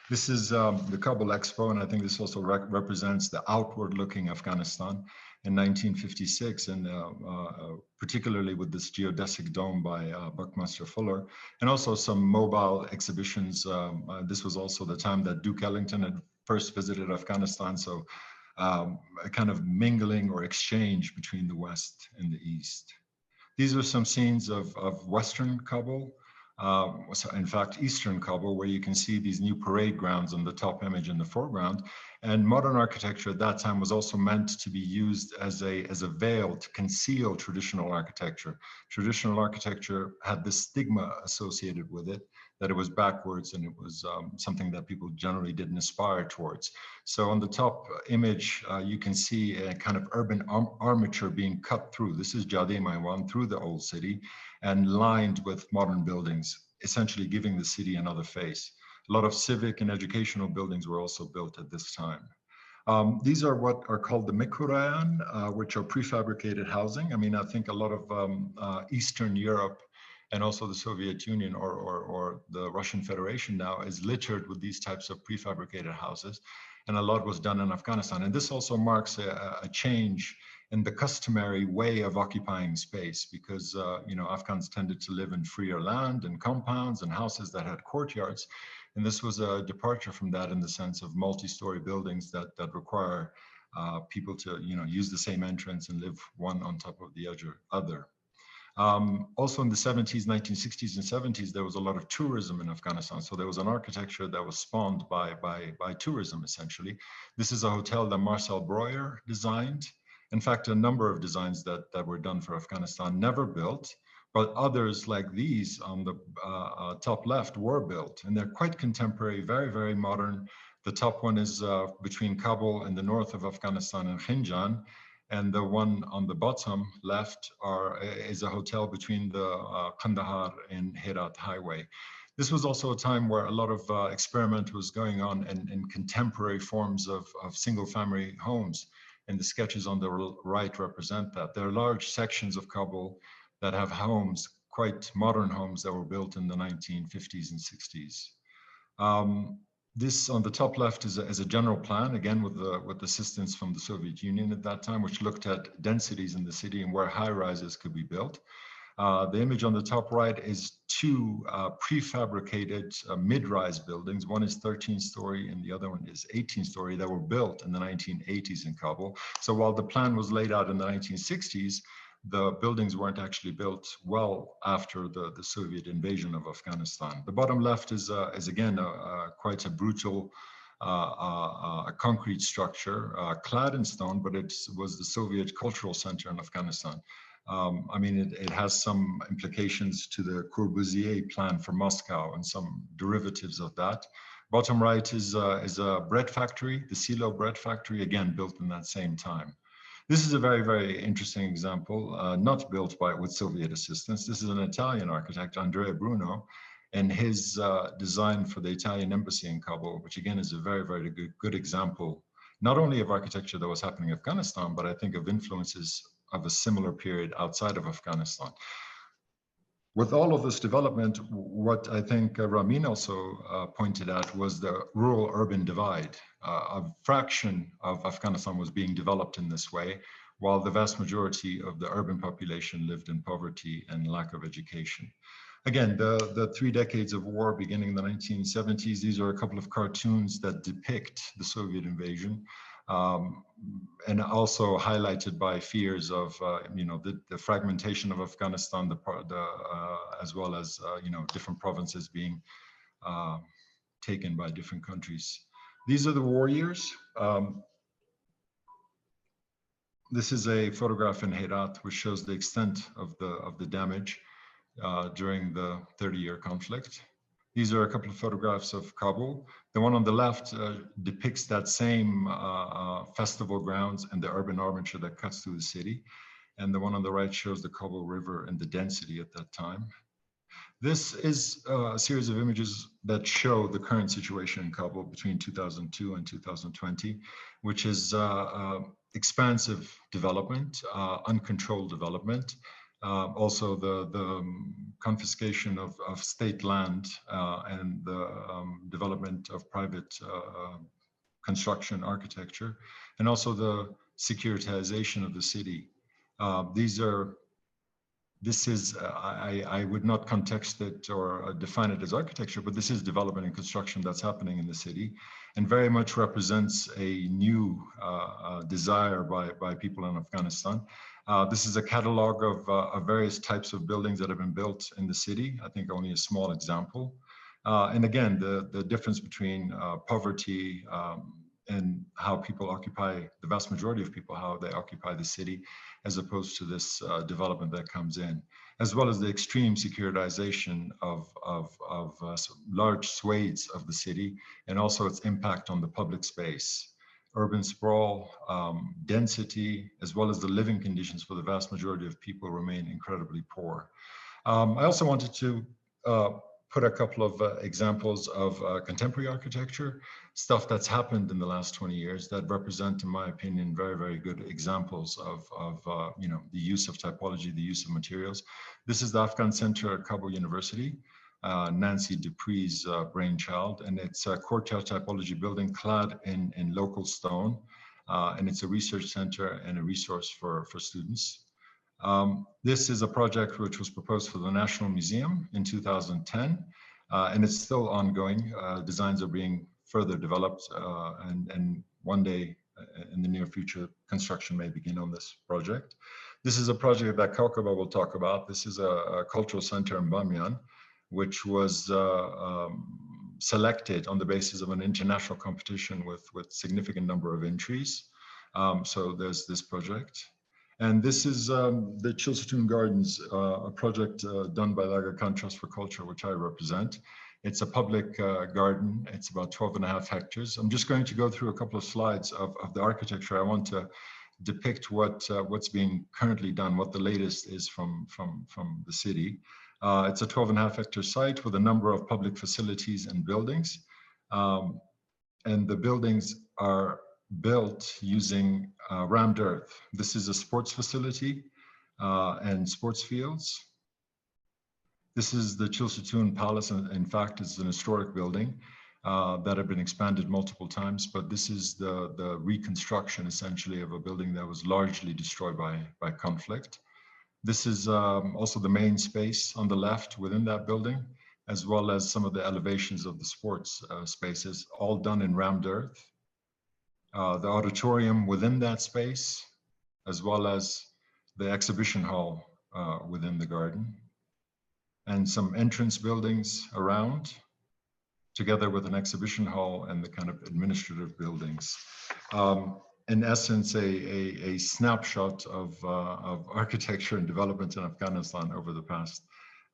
This is the Kabul Expo, and I think this also represents the outward-looking Afghanistan in 1956, and particularly with this geodesic dome by Buckminster Fuller, and also some mobile exhibitions. This was also the time that Duke Ellington had first visited Afghanistan, so a kind of mingling or exchange between the West and the East. These are some scenes of Western Kabul. In fact, Eastern Kabul, where you can see these new parade grounds on the top image in the foreground. And modern architecture at that time was also meant to be used as a veil to conceal traditional architecture. Traditional architecture had this stigma associated with it, that it was backwards and it was something that people generally didn't aspire towards. So on the top image, you can see a kind of urban armature being cut through. This is Jade Maiwan through the old city and lined with modern buildings, essentially giving the city another face. A lot of civic and educational buildings were also built at this time. These are what are called the Mikurayan, which are prefabricated housing. I mean, I think a lot of Eastern Europe and also the Soviet Union or the Russian Federation now is littered with these types of prefabricated houses. And a lot was done in Afghanistan. And this also marks a change in the customary way of occupying space, because Afghans tended to live in freer land and compounds and houses that had courtyards. And this was a departure from that in the sense of multi-story buildings that require people to use the same entrance and live one on top of the other. Also in the 70s, 1960s and 70s, there was a lot of tourism in Afghanistan. So there was an architecture that was spawned by tourism, essentially. This is a hotel that Marcel Breuer designed. In fact, a number of designs that were done for Afghanistan never built, but others like these on the top left were built. And they're quite contemporary, very, very modern. The top one is between Kabul in the north of Afghanistan and Khinjan. And the one on the bottom left is a hotel between the Kandahar and Herat highway. This was also a time where a lot of experiment was going on in contemporary forms of single family homes. And the sketches on the right represent that. There are large sections of Kabul that have homes, quite modern homes that were built in the 1950s and 60s. This on the top left is a general plan, again with assistance from the Soviet Union at that time, which looked at densities in the city and where high rises could be built. The image on the top right is two prefabricated mid-rise buildings. One is 13-story and the other one is 18-story that were built in the 1980s in Kabul. So while the plan was laid out in the 1960s, the buildings weren't actually built well after the Soviet invasion of Afghanistan. The bottom left is again quite a brutal a concrete structure clad in stone, but it was the Soviet Cultural Center in Afghanistan. I mean, it has some implications to the Corbusier plan for Moscow and some derivatives of that. Bottom right is a bread factory, the Silo bread factory, again built in that same time. This is a very, very interesting example, not built with Soviet assistance. This is an Italian architect, Andrea Bruno, and his design for the Italian embassy in Kabul, which again is a very, very good example, not only of architecture that was happening in Afghanistan, but I think of influences of a similar period outside of Afghanistan. With all of this development, what I think Ramin also pointed out was the rural-urban divide. A fraction of Afghanistan was being developed in this way, while the vast majority of the urban population lived in poverty and lack of education. Again, the 3 decades of war beginning in the 1970s, these are a couple of cartoons that depict the Soviet invasion. And also highlighted by fears of the fragmentation of Afghanistan, as well as different provinces being taken by different countries. These are the war years. This is a photograph in Herat, which shows the extent of the damage during the 30-year conflict. These are a couple of photographs of Kabul. The one on the left depicts that same festival grounds and the urban armature that cuts through the city. And the one on the right shows the Kabul River and the density at that time. This is a series of images that show the current situation in Kabul between 2002 and 2020, which is expansive development, uncontrolled development. Also the confiscation of state land and the development of private construction architecture, and also the securitization of the city. I would not context it or define it as architecture, but this is development and construction that's happening in the city, and very much represents a new desire by people in Afghanistan. This is a catalog of various types of buildings that have been built in the city. I think only a small example. And again, the difference between poverty and how people occupy, the vast majority of people, how they occupy the city, as opposed to this development that comes in, as well as the extreme securitization of large swathes of the city, and also its impact on the public space. Urban sprawl, density, as well as the living conditions for the vast majority of people remain incredibly poor. I also wanted to put a couple of examples of contemporary architecture, stuff that's happened in the last 20 years that represent, in my opinion, very, very good examples of the use of typology, the use of materials. This is the Afghan Center at Kabul University, Nancy Dupree's brainchild, and it's a courtyard typology building clad in local stone, and it's a research center and a resource for students. This is a project which was proposed for the National Museum in 2010, and it's still ongoing. Designs are being further developed, and one day in the near future, construction may begin on this project. This is a project that Kaukaba will talk about. This is a cultural center in Bamiyan, which was selected on the basis of an international competition with significant number of entries. So there's this project. And this is the Chilsatoon Gardens, a project done by the Aga Khan Trust for Culture, which I represent. It's a public garden. It's about 12.5 hectares. I'm just going to go through a couple of slides of the architecture. I want to depict what's being currently done, what the latest is from the city. It's a 12.5 hectare site with a number of public facilities and buildings. And the buildings are built using rammed earth. This is a sports facility and sports fields. This is the Chilsutun Palace, and in fact, it's an historic building that had been expanded multiple times, but this is the reconstruction, essentially, of a building that was largely destroyed by conflict. This is also the main space on the left within that building, as well as some of the elevations of the sports spaces, all done in rammed earth. The auditorium within that space, as well as the exhibition hall within the garden, and some entrance buildings around, together with an exhibition hall and the kind of administrative buildings. In essence, a snapshot of architecture and development in Afghanistan over the past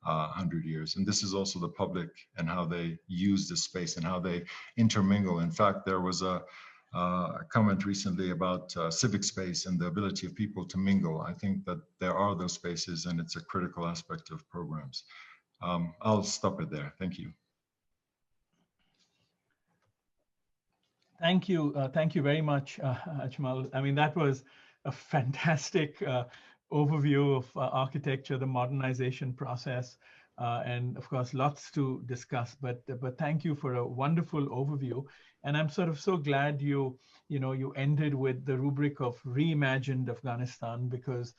100 years. And this is also the public and how they use this space and how they intermingle. In fact, there was a comment recently about civic space and the ability of people to mingle. I think that there are those spaces, and it's a critical aspect of programs. I'll stop it there. Thank you. Thank you very much, Ajmal. I mean, that was a fantastic overview of architecture, the modernization process, and of course, lots to discuss. But thank you for a wonderful overview. And I'm sort of so glad you ended with the rubric of reimagined Afghanistan, because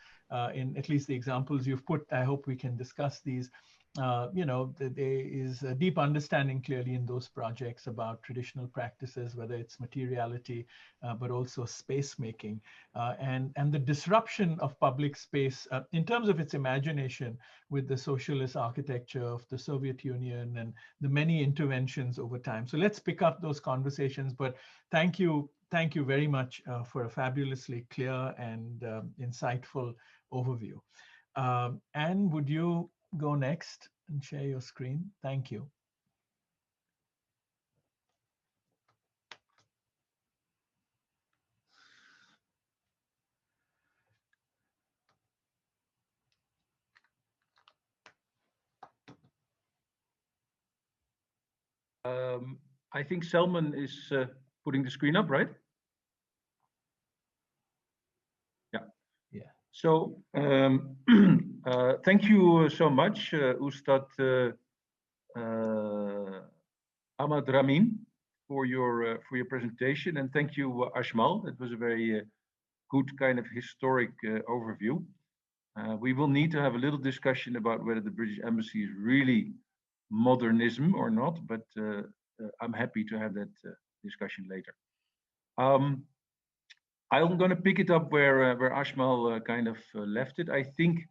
in at least the examples you've put, I hope we can discuss these. There is a deep understanding clearly in those projects about traditional practices, whether it's materiality, but also space making, and the disruption of public space in terms of its imagination with the socialist architecture of the Soviet Union and the many interventions over time. So let's pick up those conversations, but thank you very much for a fabulously clear and insightful overview. Anne, would you go next and share your screen? Thank you. I think Selman is putting the screen up, right? Yeah. Yeah. So thank you so much, Ustad Ahmad Ramin, for your presentation, and thank you, Ajmal. It was a very good kind of historic overview. We will need to have a little discussion about whether the British Embassy is really modernism or not, but I'm happy to have that discussion later. I'm going to pick it up where Ajmal kind of left it. I think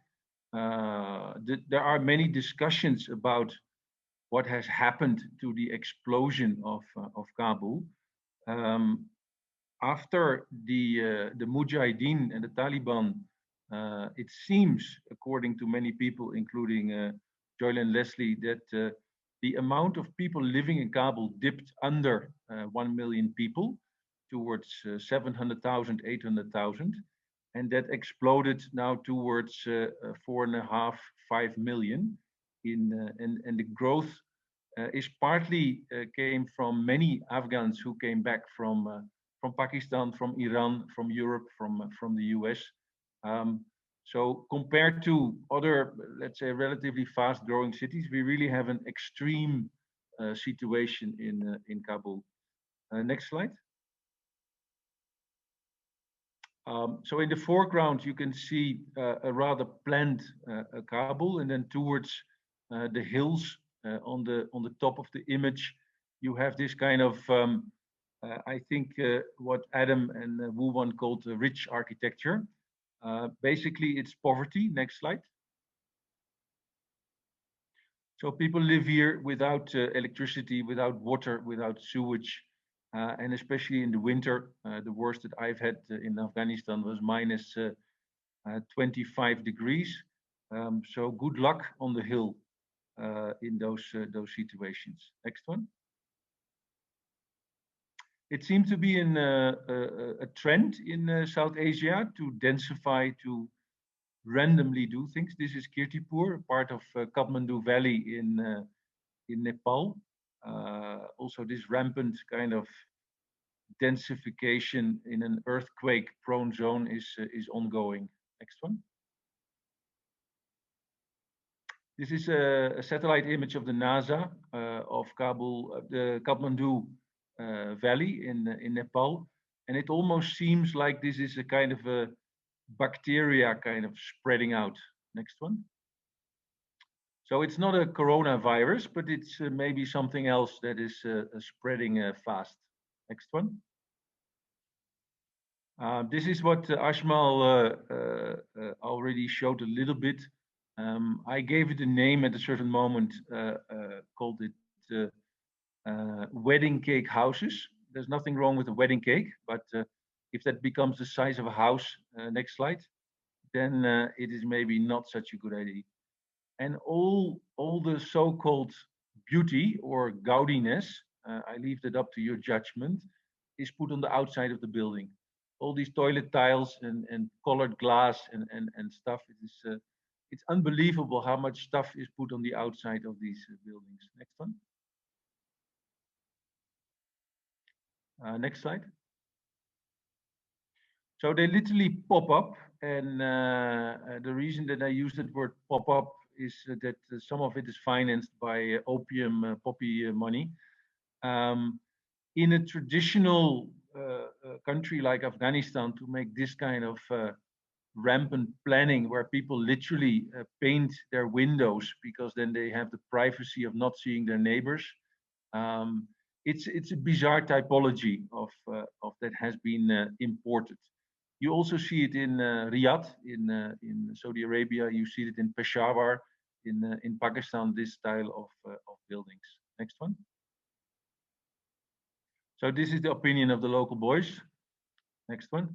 there are many discussions about what has happened to the explosion of Kabul. After the Mujahideen and the Taliban, it seems, according to many people, including Joyce and Leslie, that the amount of people living in Kabul dipped under 1 million people towards 700,000, 800,000, and that exploded now towards 4.5, 5 million. And the growth is partly came from many Afghans who came back from Pakistan, from Iran, from Europe, from the US. So compared to other, let's say, relatively fast-growing cities, we really have an extreme situation in Kabul. Next slide. So in the foreground, you can see a rather planned Kabul, and then towards the hills on the top of the image, you have this kind of, I think, what Adam and Wu called rich architecture. Basically, it's poverty. Next slide. So people live here without electricity, without water, without sewage, and especially in the winter, the worst that I've had in Afghanistan was minus 25 degrees. So good luck on the hill. in those situations. Next one. It seems to be a trend in South Asia to densify, to randomly do things. This is Kirtipur, part of Kathmandu Valley in Nepal. Also, this rampant kind of densification in an earthquake-prone zone is ongoing. Next one. This is a satellite image of the NASA of Kabul, the Kathmandu Valley in Nepal, and it almost seems like this is a kind of a bacteria kind of spreading out. Next one. So it's not a coronavirus, but it's maybe something else that is spreading fast. Next one. This is what Ashmal already showed a little bit. I gave it a name at a certain moment, called it wedding cake houses. There's nothing wrong with a wedding cake, but if that becomes the size of a house, next slide, then it is maybe not such a good idea. And all the so-called beauty or gaudiness, I leave that up to your judgment, is put on the outside of the building. All these toilet tiles and colored glass and stuff. It's unbelievable how much stuff is put on the outside of these buildings. Next one. Next slide. So they literally pop up, and the reason that I use that word pop up is that some of it is financed by opium poppy money. In a traditional country like Afghanistan, to make this kind of rampant planning where people literally paint their windows because then they have the privacy of not seeing their neighbors. It's a bizarre typology of that has been imported. You also see it in Riyadh, in Saudi Arabia. You see it in Peshawar, in Pakistan. This style of buildings. Next one. So this is the opinion of the local boys. Next one.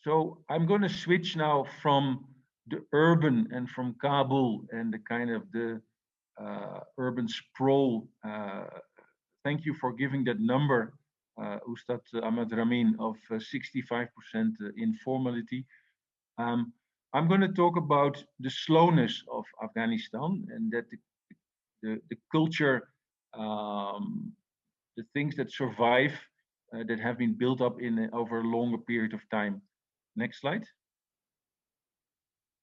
So I'm going to switch now from the urban and from Kabul and the kind of the urban sprawl. Thank you for giving that number, Ustad Ahmad Ramin, of 65% informality. I'm going to talk about the slowness of Afghanistan, and that the culture, the things that survive, that have been built up over a longer period of time. Next slide.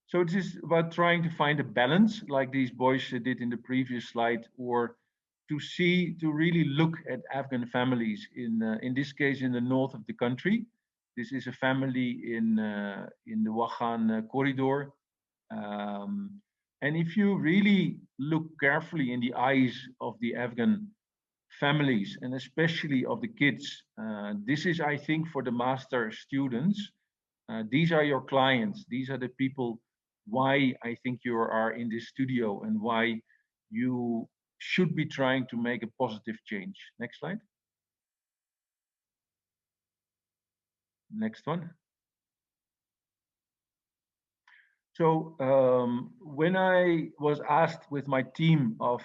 So it is about trying to find a balance, like these boys did in the previous slide, or to really look at Afghan families in this case in the north of the country. This is a family in the Wakhan corridor, and if you really look carefully in the eyes of the Afghan families and especially of the kids, this is, I think, for the master students. These are your clients. These are the people why I think you are in this studio and why you should be trying to make a positive change. Next slide. Next one. So when I was asked with my team of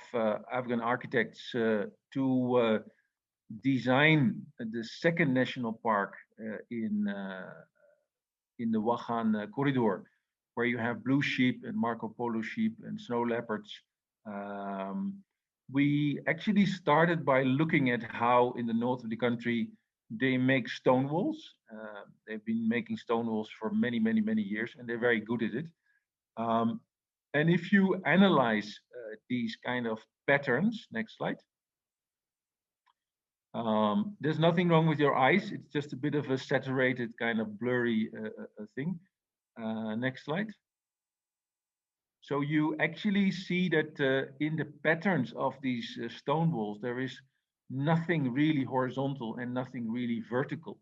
Afghan architects to design the second national park in the Wakhan corridor, where you have blue sheep and Marco Polo sheep and snow leopards, we actually started by looking at how in the north of the country they make stone walls. They've been making stone walls for many, many, many years, and they're very good at it. And if you analyze these kind of patterns, next slide. There's nothing wrong with your eyes. It's just a bit of a saturated kind of blurry thing. Next slide. So you actually see that in the patterns of these stone walls, there is nothing really horizontal and nothing really vertical.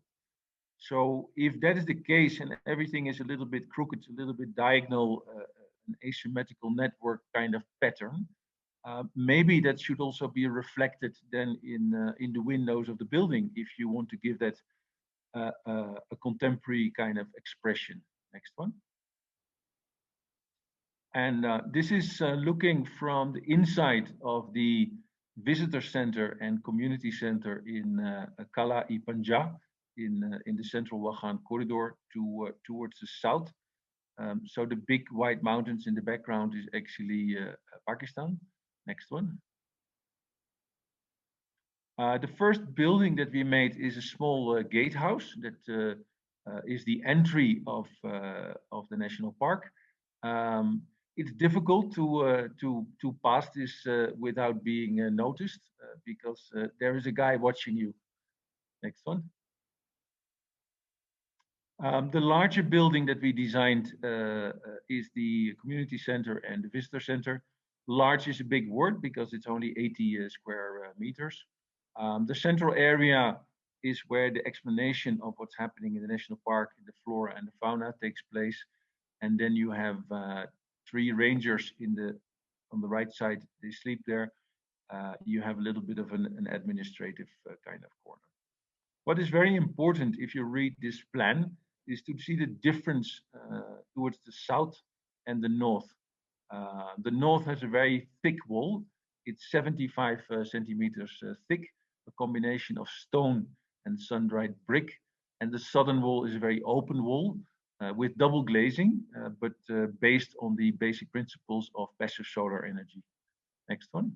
So if that is the case and everything is a little bit crooked, a little bit diagonal, an asymmetrical network kind of pattern, maybe that should also be reflected then in the windows of the building if you want to give that a contemporary kind of expression. Next one. And this is looking from the inside of the visitor center and community center in Kala-i Panja in the central Wakhan corridor towards the south. So the big white mountains in the background is actually Pakistan. Next one. The first building that we made is a small gatehouse that is the entry of the national park. It's difficult to pass this without being noticed because there is a guy watching you. Next one. The larger building that we designed is the community center and the visitor center. Large is a big word because it's only 80 square meters. The central area is where the explanation of what's happening in the national park, in the flora and the fauna takes place. And then you have 3 rangers on the right side, they sleep there. You have a little bit of an administrative kind of corner. What is very important if you read this plan is to see the difference towards the south and the north. The north has a very thick wall. It's 75 centimeters thick, a combination of stone and sun-dried brick. And the southern wall is a very open wall with double glazing, but based on the basic principles of passive solar energy. Next one.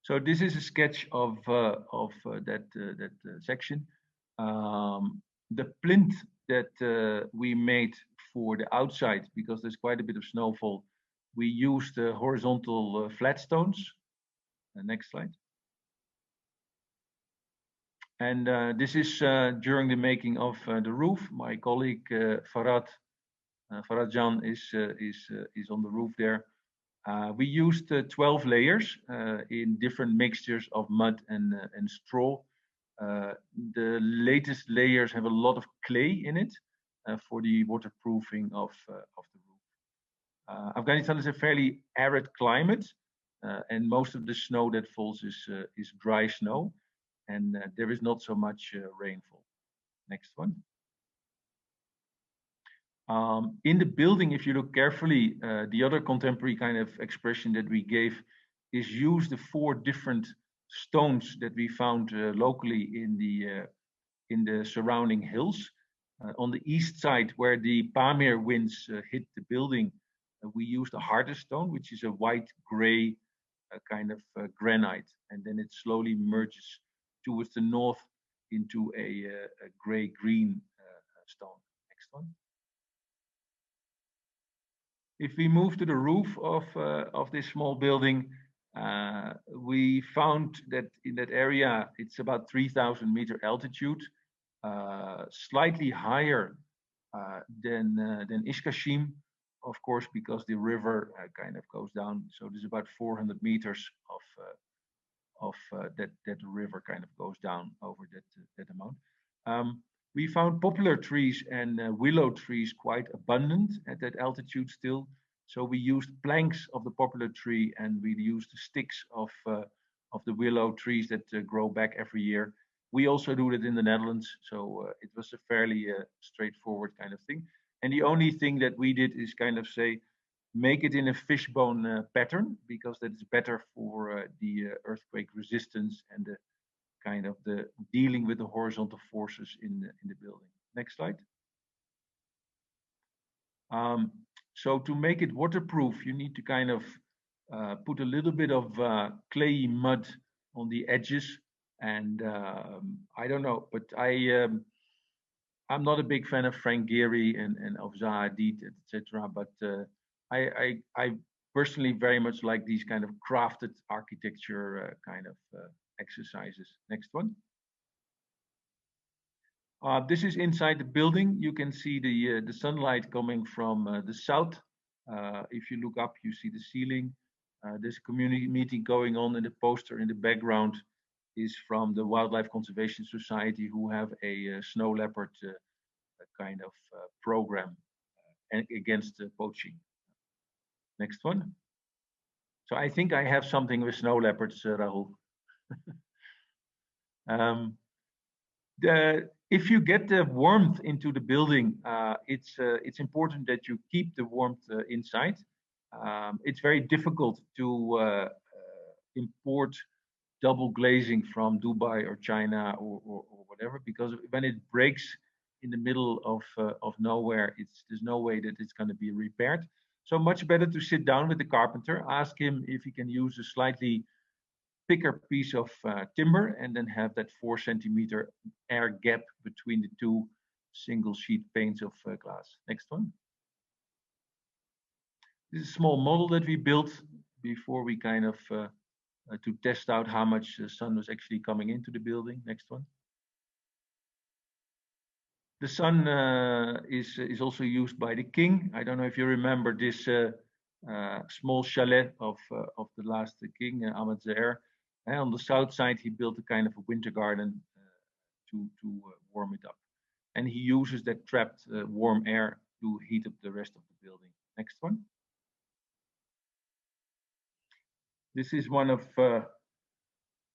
So this is a sketch of that section. The plinth that we made for the outside, because there's quite a bit of snowfall, we used horizontal flat stones. Next slide. And this is during the making of the roof. My colleague Farad Jan is on the roof there. We used 12 layers in different mixtures of mud and straw. The latest layers have a lot of clay in it for the waterproofing of the roof. Afghanistan is a fairly arid climate, and most of the snow that falls is dry snow, and there is not so much rainfall. Next one. In the building, if you look carefully, the other contemporary kind of expression that we gave is use the 4 different stones that we found locally in the surrounding hills. On the east side, where the Pamir winds hit the building, we used a harder stone, which is a white-gray kind of granite, and then it slowly merges towards the north into a gray-green stone. Next one. If we move to the roof of this small building, we found that in that area, it's about 3,000 meter altitude, slightly higher than Ishkashim, of course, because the river kind of goes down. So there's about 400 meters of that river kind of goes down over that amount. We found poplar trees and willow trees quite abundant at that altitude still. So we used planks of the poplar tree and we used the sticks of the willow trees that grow back every year. We also do that in the Netherlands. So it was a fairly straightforward kind of thing. And the only thing that we did is kind of say, make it in a fishbone pattern, because that is better for the earthquake resistance and the kind of the dealing with the horizontal forces in the building. Next slide. So to make it waterproof, you need to kind of put a little bit of clayey mud on the edges. And I don't know, but I'm not a big fan of Frank Gehry and of Zaha Hadid, etc. But I personally very much like these kind of crafted architecture kind of exercises. Next one. This is inside the building. You can see the sunlight coming from the south. If you look up, you see the ceiling. There's a community meeting going on, and the poster in the background is from the Wildlife Conservation Society, who have a snow leopard kind of program against poaching. Next one. So I think I have something with snow leopards, Rahul. If you get the warmth into the building, it's important that you keep the warmth inside. It's very difficult to import double glazing from Dubai or China or whatever, because when it breaks in the middle of nowhere, there's no way that it's going to be repaired. So much better to sit down with the carpenter, ask him if he can use a slightly thicker piece of timber, and then have that 4 centimeter air gap between the two single sheet panes of glass. Next one. This is a small model that we built before we kind of to test out how much sun was actually coming into the building. Next one. The sun is also used by the king. I don't know if you remember this small chalet of the last king, Ahmed Zair. And on the south side, he built a kind of a winter garden to warm it up. And he uses that trapped warm air to heat up the rest of the building. Next one. This is one of the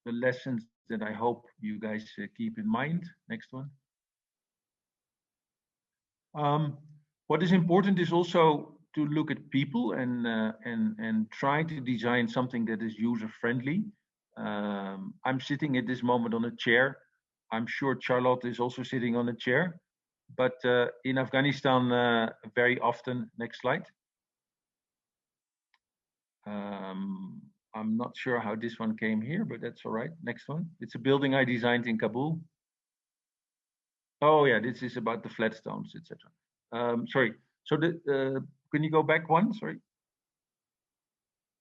lessons that I hope you guys keep in mind. Next one. What is important is also to look at people and try to design something that is user friendly. I'm sitting at this moment on a chair. I'm sure Charlotte is also sitting on a chair, but in Afghanistan, very often, next slide. I'm not sure how this one came here, but that's all right. Next one. It's a building I designed in Kabul. Oh yeah, this is about the flat stones, etc. Sorry. So can you go back one? Sorry.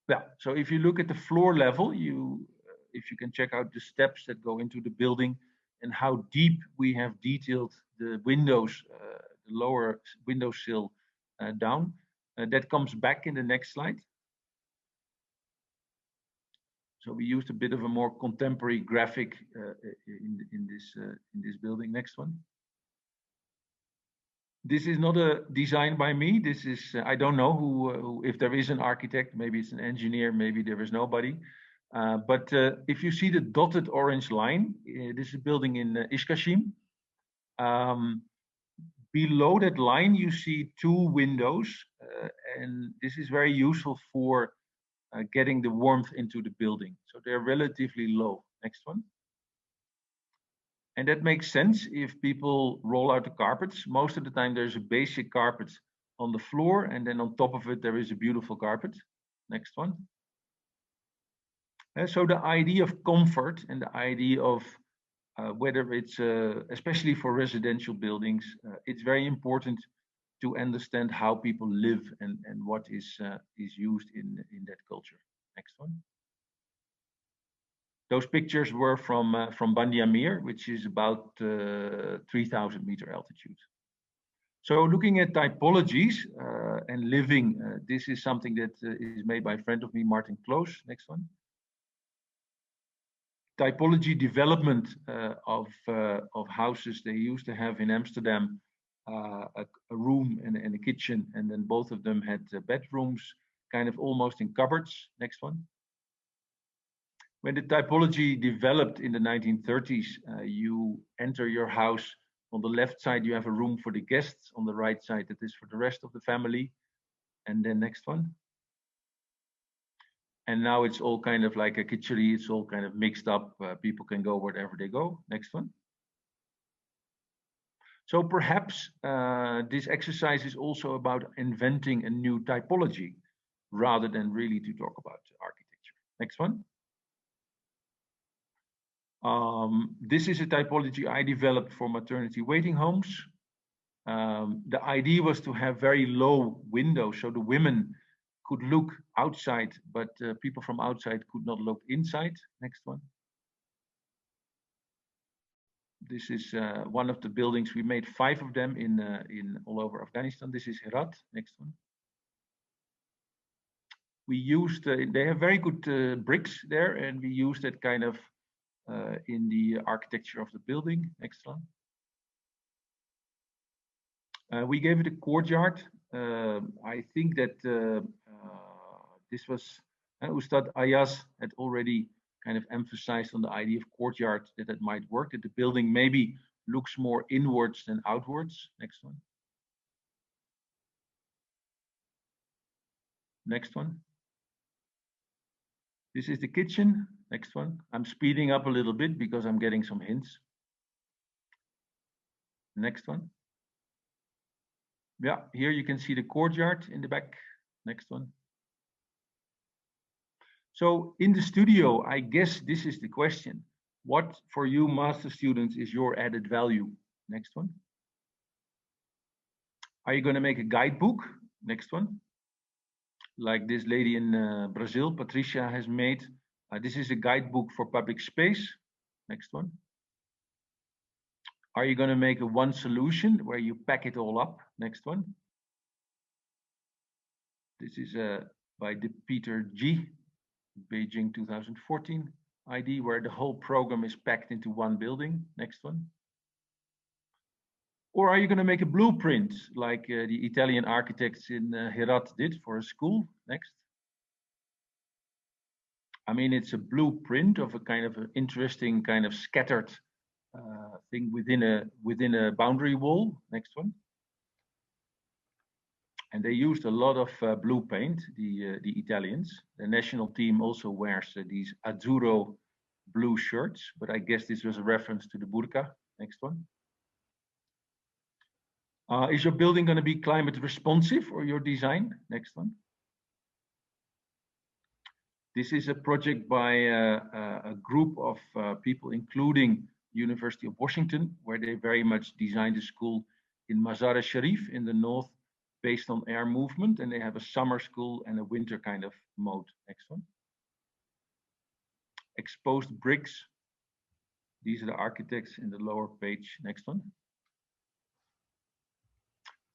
Yeah. So if you look at the floor level, if you can check out the steps that go into the building and how deep we have detailed the windows, the lower window sill down. That comes back in the next slide. So we used a bit of a more contemporary graphic in this building. Next one. This is not a design by me. This is I don't know who if there is an architect, maybe it's an engineer, maybe there is nobody. But if you see the dotted orange line, this is a building in Ishkashim. Below that line, you see 2 windows, and this is very useful for getting the warmth into the building. So they're relatively low. Next one. And that makes sense if people roll out the carpets. Most of the time there's a basic carpet on the floor, and then on top of it there is a beautiful carpet. Next one. And so the idea of comfort and the idea of whether it's, especially for residential buildings, it's very important to understand how people live and what is used in that culture. Next one. Those pictures were from Bamiyan, which is about 3,000 meter altitude. So looking at typologies and living, this is something that is made by a friend of me, Martin Kloos. Next one. Typology development of houses. They used to have in Amsterdam a room and a kitchen, and then both of them had bedrooms, kind of almost in cupboards. Next one. When the typology developed in the 1930s, you enter your house. On the left side, you have a room for the guests. On the right side, that is for the rest of the family. And then next one. And now it's all kind of like a kitchery. It's all kind of mixed up. People can go wherever they go. Next one. So perhaps this exercise is also about inventing a new typology rather than really to talk about architecture. Next one. This is a typology I developed for maternity waiting homes. The idea was to have very low windows so the women could look outside, but people from outside could not look inside. Next one. This is one of the buildings. We made 5 of them in all over Afghanistan. This is Herat. Next one. We used, they have very good bricks there, and we used that kind of in the architecture of the building. Next one. We gave it a courtyard. I think that this was Ustad Ayaz had already kind of emphasized on the idea of courtyard, that might work, that the building maybe looks more inwards than outwards. Next one. Next one. This is the kitchen. Next one. I'm speeding up a little bit because I'm getting some hints. Next one. Yeah, here you can see the courtyard in the back. Next one. So in the studio, I guess this is the question. What for you master students is your added value? Next one. Are you going to make a guidebook? Next one. Like this lady in Brazil, Patricia, has made. This is a guidebook for public space. Next one. Are you going to make a one solution where you pack it all up? Next one. This is by Peter G. Beijing 2014 ID, where the whole program is packed into one building. Next one. Or are you going to make a blueprint like the Italian architects in Herat did for a school? Next. I mean, it's a blueprint of a kind of an interesting kind of scattered thing within a boundary wall. Next one. And they used a lot of blue paint, the Italians. The national team also wears these azzurro blue shirts, but I guess this was a reference to the burqa. Next one. Is your building going to be climate responsive or your design? Next one. This is a project by a group of people, including University of Washington, where they very much designed a school in Mazar-e-Sharif in the north, based on air movement, and they have a summer school and a winter kind of mode. Next one. Exposed bricks. These are the architects in the lower page. Next one.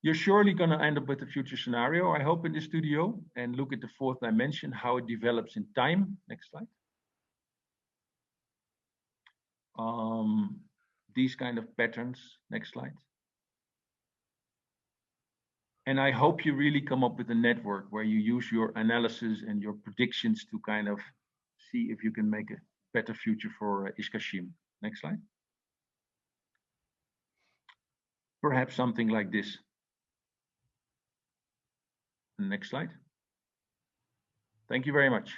You're surely going to end up with a future scenario, I hope, in the studio, and look at the fourth dimension, how it develops in time. Next slide. These kind of patterns. Next slide. And I hope you really come up with a network where you use your analysis and your predictions to kind of see if you can make a better future for Ishkashim. Next slide. Perhaps something like this. Next slide. Thank you very much.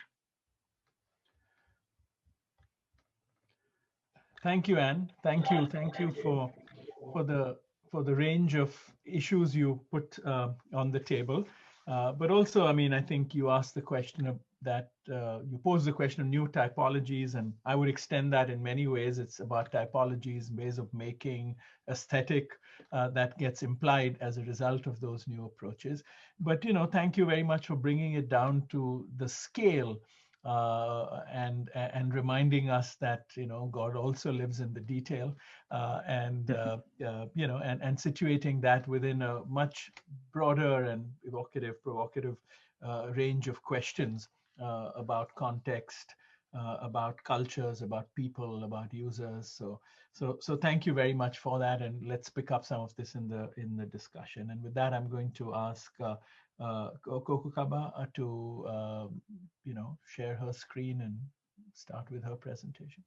Thank you, Anne. Thank you for the range of issues you put on the table. But also, I mean, I think you asked the question of that, you posed the question of new typologies, and I would extend that in many ways. It's about typologies, ways of making, aesthetic that gets implied as a result of those new approaches. But, you know, thank you very much for bringing it down to the scale and reminding us that, you know, God also lives in the detail, you know, and situating that within a much broader and evocative, provocative range of questions about context, about cultures, about people, about users. So thank you very much for that, and let's pick up some of this in the discussion. And with that, I'm going to ask Kokukaba to you know, share her screen and start with her presentation.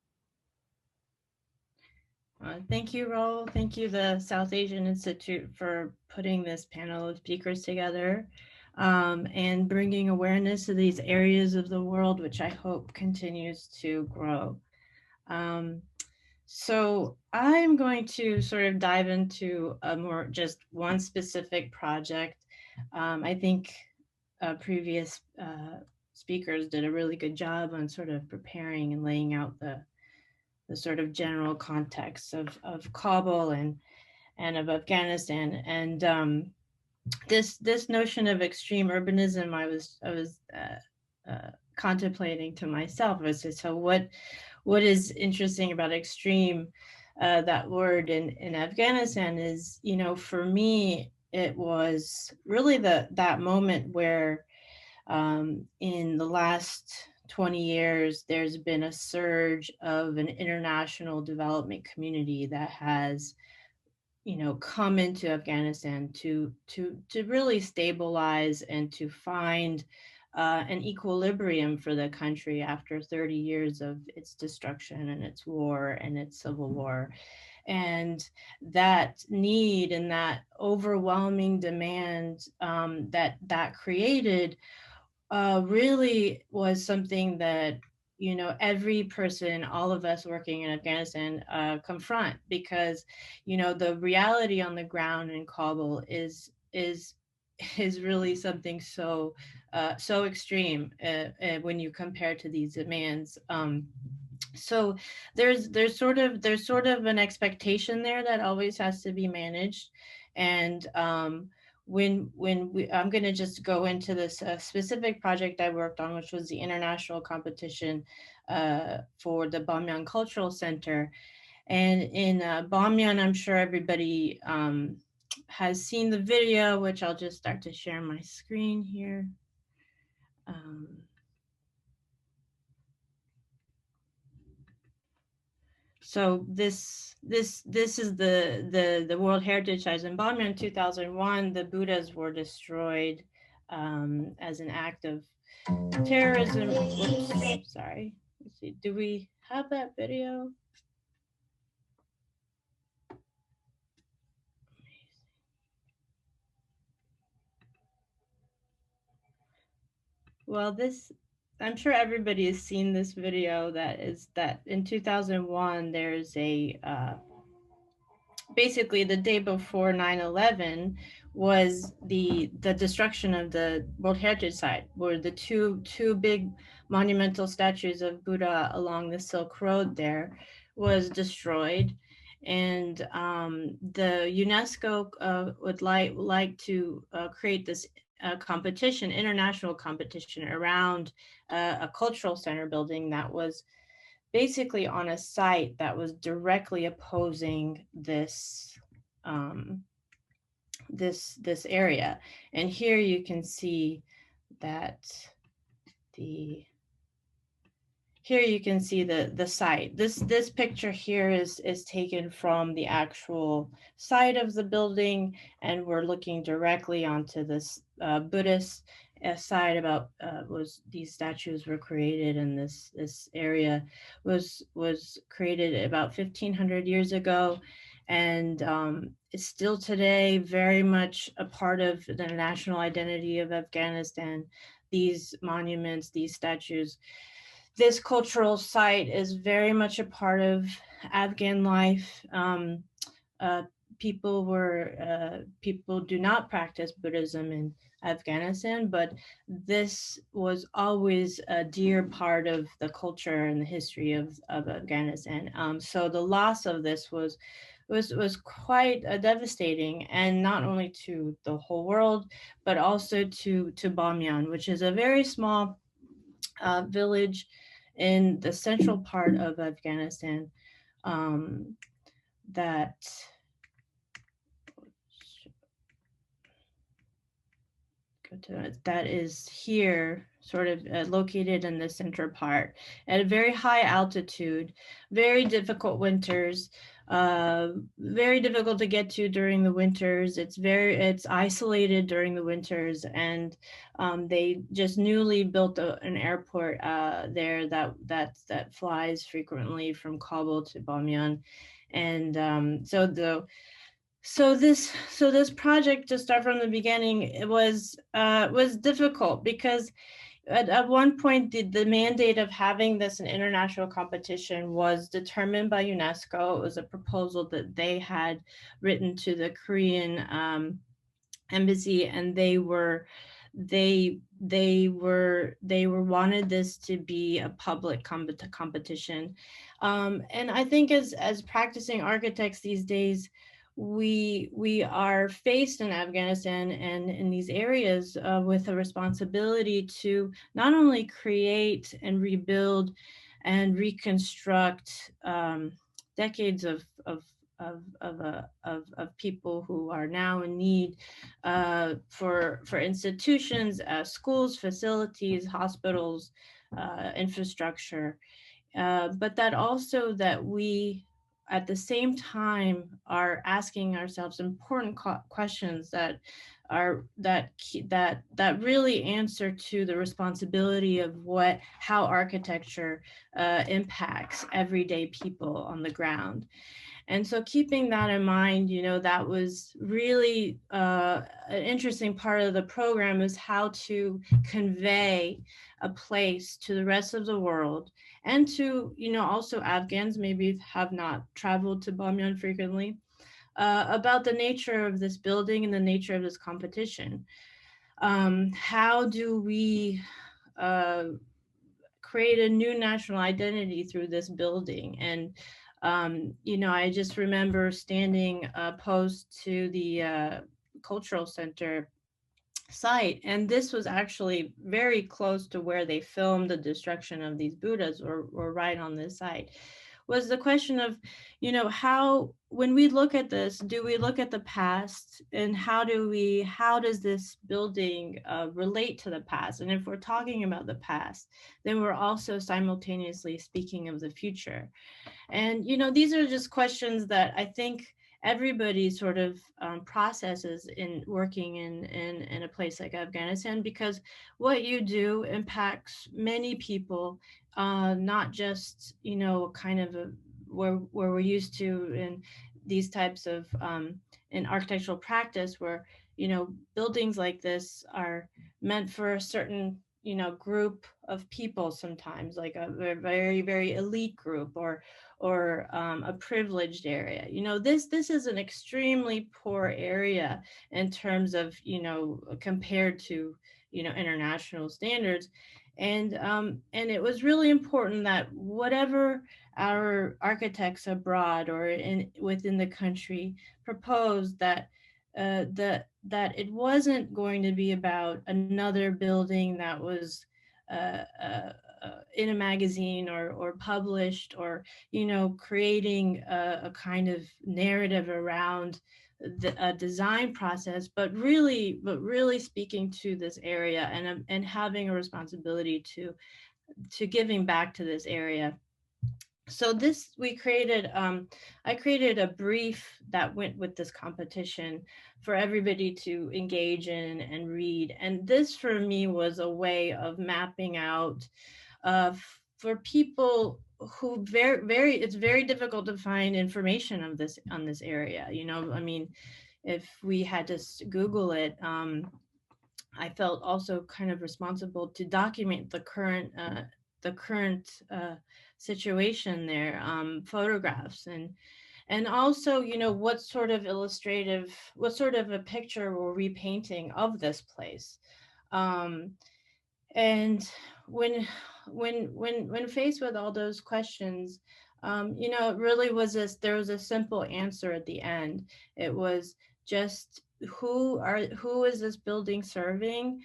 Thank you, Raul. Thank you, the South Asian Institute, for putting this panel of speakers together and bringing awareness to these areas of the world, which I hope continues to grow. So I'm going to sort of dive into a more just one specific project. I think previous speakers did a really good job on sort of preparing and laying out the sort of general context of Kabul and of Afghanistan. And this notion of extreme urbanism, I was contemplating to myself. I said, so what is interesting about extreme, that word in Afghanistan is, you know, for me, it was really that moment where in the last 20 years, there's been a surge of an international development community that has, you know, come into Afghanistan to really stabilize and to find an equilibrium for the country after 30 years of its destruction and its war and its civil war. And that need and that overwhelming demand that created really was something that, you know, every person, all of us working in Afghanistan confront, because, you know, the reality on the ground in Kabul is really something so so extreme when you compare to these demands. So there's sort of an expectation there that always has to be managed. And I'm going to just go into this specific project I worked on, which was the international competition for the Bamiyan Cultural Center. And in Bamiyan, I'm sure everybody has seen the video, which I'll just start to share my screen here. So this is the World Heritage Sites in Bamiyan in 2001. The Buddhas were destroyed as an act of terrorism. Whoops, sorry. Let's see. Do we have that video? Well, I'm sure everybody has seen this video. That in 2001, there's a basically the day before 9/11 was the destruction of the World Heritage Site, where the two big monumental statues of Buddha along the Silk Road there was destroyed. And the UNESCO would like to create this competition, international competition around a cultural center building that was basically on a site that was directly opposing this this area. And here you can see that here you can see the site. This picture here is taken from the actual site of the building, and we're looking directly onto this Buddhist side about was these statues were created, and this area was created about 1500 years ago, and it's still today very much a part of the national identity of Afghanistan. These monuments, these statues, this cultural site is very much a part of Afghan life. People do not practice Buddhism in Afghanistan, but this was always a dear part of the culture and the history of Afghanistan. So the loss of this was quite devastating, and not only to the whole world, but also to Bamiyan, which is a very small village in the central part of Afghanistan that is here, sort of located in the center part at a very high altitude, very difficult winters, very difficult to get to during the winters. It's isolated during the winters, and they just newly built an airport there that flies frequently from Kabul to Bamiyan. And so this project, to start from the beginning, it was difficult because at one point the mandate of having this an international competition was determined by UNESCO. It was a proposal that they had written to the Korean embassy, and they wanted this to be a public competition. And I think as practicing architects these days, we are faced in Afghanistan and in these areas with a responsibility to not only create and rebuild and reconstruct decades of people who are now in need for institutions, schools, facilities, hospitals, infrastructure, but that also that we at the same time are asking ourselves important questions that are that really answer to the responsibility of how architecture impacts everyday people on the ground. And so keeping that in mind, that was really an interesting part of the program, is how to convey a place to the rest of the world, and to, also Afghans maybe have not traveled to Bamiyan frequently, about the nature of this building and the nature of this competition. How do we create a new national identity through this building? And I just remember standing opposed to the cultural center site, and this was actually very close to where they filmed the destruction of these Buddhas, or right on this site, was the question of, how, when we look at this, do we look at the past, and how does this building relate to the past? And if we're talking about the past, then we're also simultaneously speaking of the future. And, these are just questions that I think everybody sort of processes in working in a place like Afghanistan, because what you do impacts many people, not just, kind of where we're used to in these types of in architectural practice, where, buildings like this are meant for a certain, group of people, sometimes like a very, very elite group, or a privileged area. This is an extremely poor area in terms of, compared to, international standards. And it was really important that whatever our architects abroad or within the country proposed, that that it wasn't going to be about another building that was in a magazine, or published, or, creating a kind of narrative around the design process, but really speaking to this area, and having a responsibility to giving back to this area. So I created a brief that went with this competition for everybody to engage in and read. And this for me was a way of mapping out for people who it's very difficult to find information on this area. I mean, if we had to Google it, I felt also kind of responsible to document the current situation there, photographs, and also, what sort of a picture were we painting of this place. And when faced with all those questions, it really was there was a simple answer at the end. It was just, who is this building serving?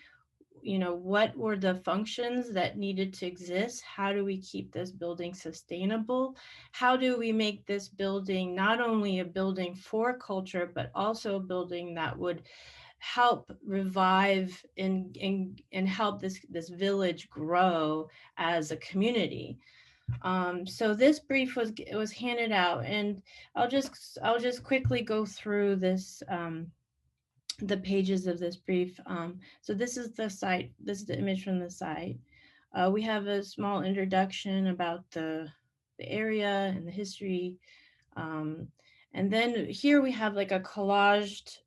What were the functions that needed to exist? How do we keep this building sustainable? How do we make this building not only a building for culture, but also a building that would help revive and help this village grow as a community? So this brief was handed out, and I'll just quickly go through this, the pages of this brief. So this is the site. This is the image from the site. We have a small introduction about the area and the history. And then here we have like a collaged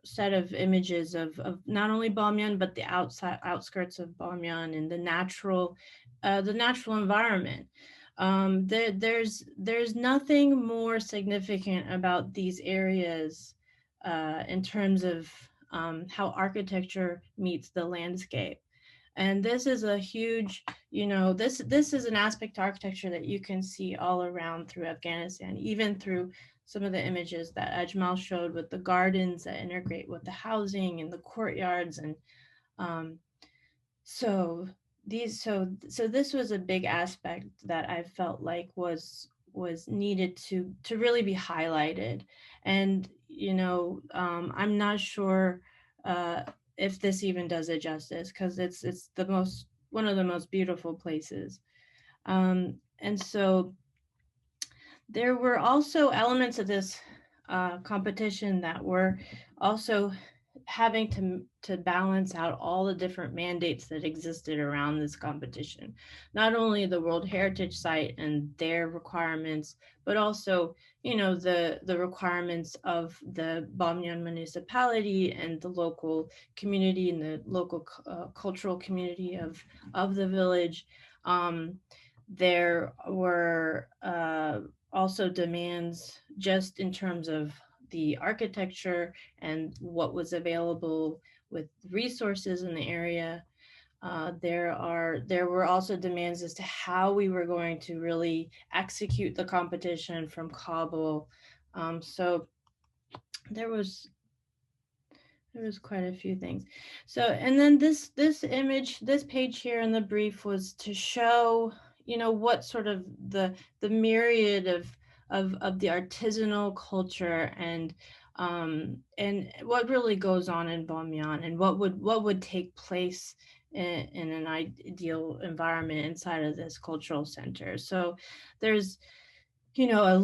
set of images of not only Bamiyan, but the outskirts of Bamiyan, and the natural environment. There's nothing more significant about these areas in terms of how architecture meets the landscape. And this is a huge, this is an aspect to architecture that you can see all around through Afghanistan, even through some of the images that Ajmal showed with the gardens that integrate with the housing and the courtyards. And so this was a big aspect that I felt like was needed to really be highlighted. And I'm not sure if this even does it justice, because it's one of the most beautiful places. And so There were also elements of this competition that were also having to balance out all the different mandates that existed around this competition. Not only the World Heritage Site and their requirements, but also, you know, the requirements of the Bamiyan municipality and the local community and the local cultural community of the village. There were also demands just in terms of the architecture and what was available with resources in the area. There were also demands as to how we were going to really execute the competition from Kabul. So there was quite a few things. So, and then this image, this page here in the brief was to show, you know, what sort of the myriad of the artisanal culture and what really goes on in Bamiyan and what would take place in an ideal environment inside of this cultural center. So there's, you know, a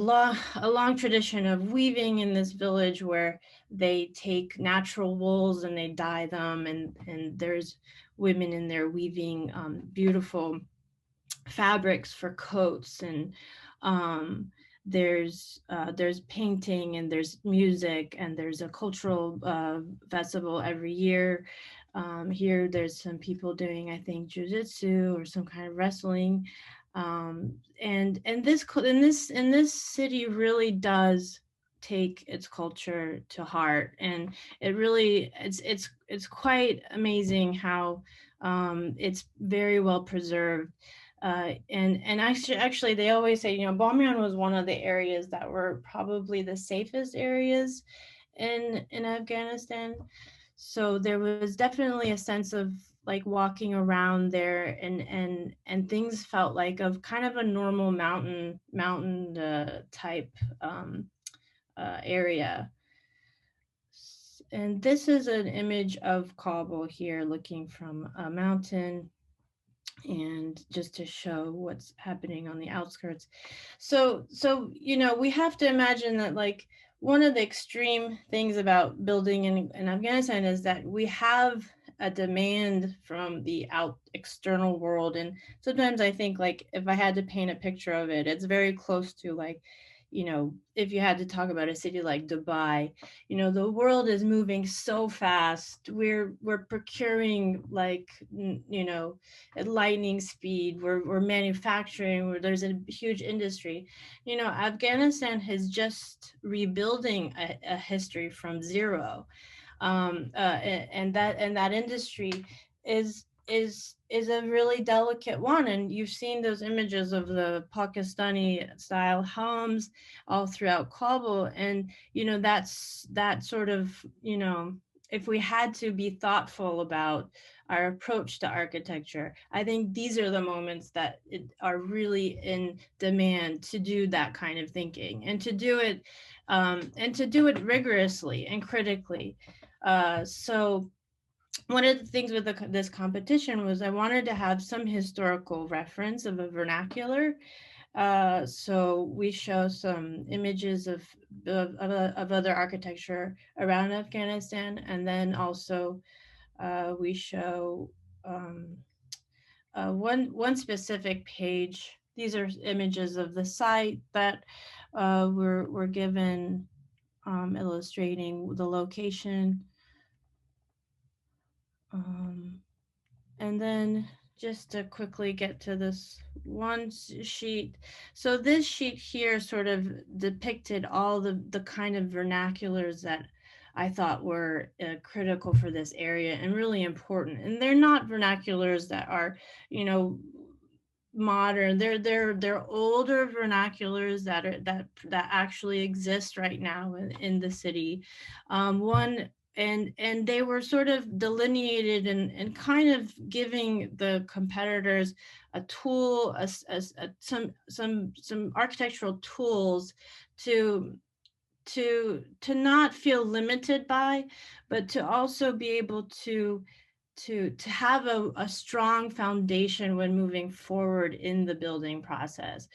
long tradition of weaving in this village where they take natural wools and they dye them, and there's women in there weaving beautiful fabrics for coats, and there's painting and there's music and there's a cultural festival every year. Here there's some people doing, I think, jujitsu or some kind of wrestling. And this city really does take its culture to heart, and it's quite amazing how it's very well preserved. And actually they always say, you know, Bamiyan was one of the areas that were probably the safest areas in Afghanistan. So there was definitely a sense of like walking around there, and things felt like of kind of a normal mountain type area. And this is an image of Kabul here looking from a mountain, and just to show what's happening on the outskirts. So you know, we have to imagine that, like, one of the extreme things about building in Afghanistan is that we have a demand from the external world. And sometimes I think, like, if I had to paint a picture of it, it's very close to, like, you know, if you had to talk about a city like Dubai, you know, the world is moving so fast. We're procuring, like, you know, at lightning speed. We're manufacturing, where there's a huge industry. You know, Afghanistan is just rebuilding a history from zero. And that industry is a really delicate one. And you've seen those images of the Pakistani style homes all throughout Kabul. And, you know, that's that sort of, you know, if we had to be thoughtful about our approach to architecture, I think these are the moments that are really in demand to do that kind of thinking, and to do it rigorously and critically. So one of the things with this competition was I wanted to have some historical reference of a vernacular. So we show some images of other architecture around Afghanistan, and then also we show one specific page. These are images of the site that were given, illustrating the location. And then just to quickly get to this one sheet. So this sheet here sort of depicted all the kind of vernaculars that I thought were critical for this area and really important. And they're not vernaculars that are, you know, modern. They're older vernaculars that actually exist right now in the city. And they were sort of delineated and kind of giving the competitors a tool, some architectural tools to not feel limited by, but to also be able to have a strong foundation when moving forward in the building process.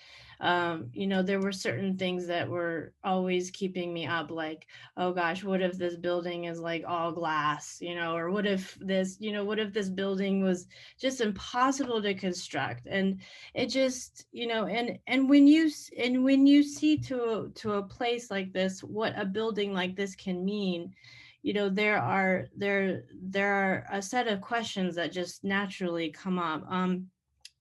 You know, there were certain things that were always keeping me up, like, oh gosh, what if this building is like all glass, you know, or what if this, you know, what if this building was just impossible to construct? And it just, you know, and when you see to a place like this, what a building like this can mean, you know, there are a set of questions that just naturally come up.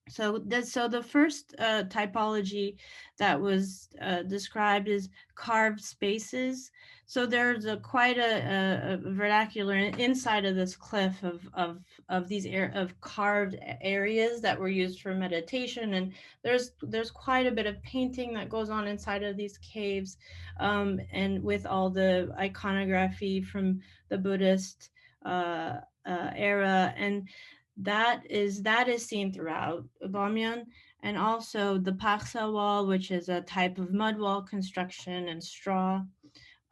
So the first typology that was described is carved spaces. So there's quite a vernacular inside of this cliff of these of carved areas that were used for meditation, and there's quite a bit of painting that goes on inside of these caves, and with all the iconography from the Buddhist era, and that is seen throughout Bamiyan, and also the Paksa wall, which is a type of mud wall construction and straw,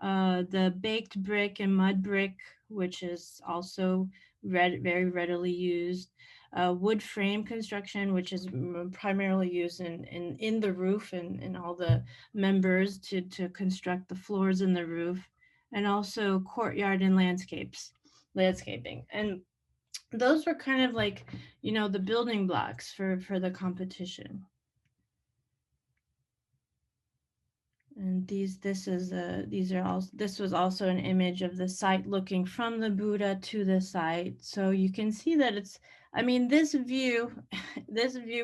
the baked brick and mud brick, which is also very readily used, wood frame construction, which is primarily used in the roof and in all the members to construct the floors in the roof, and also courtyard and landscaping. And those were kind of like, you know, the building blocks for the competition. And this was also an image of the site looking from the Buddha to the site. So you can see that it's, I mean, this view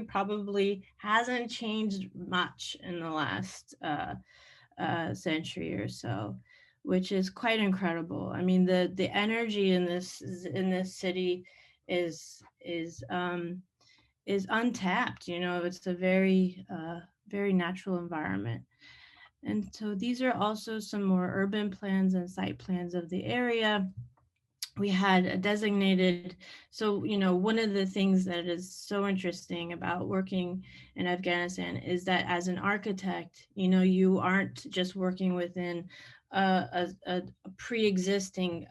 probably hasn't changed much in the last century or so, which is quite incredible. I mean, the energy in this city is untapped. You know, it's a very very natural environment. And so these are also some more urban plans and site plans of the area. We had a designated, so, you know, one of the things that is so interesting about working in Afghanistan is that as an architect, you know, you aren't just working within a pre-existing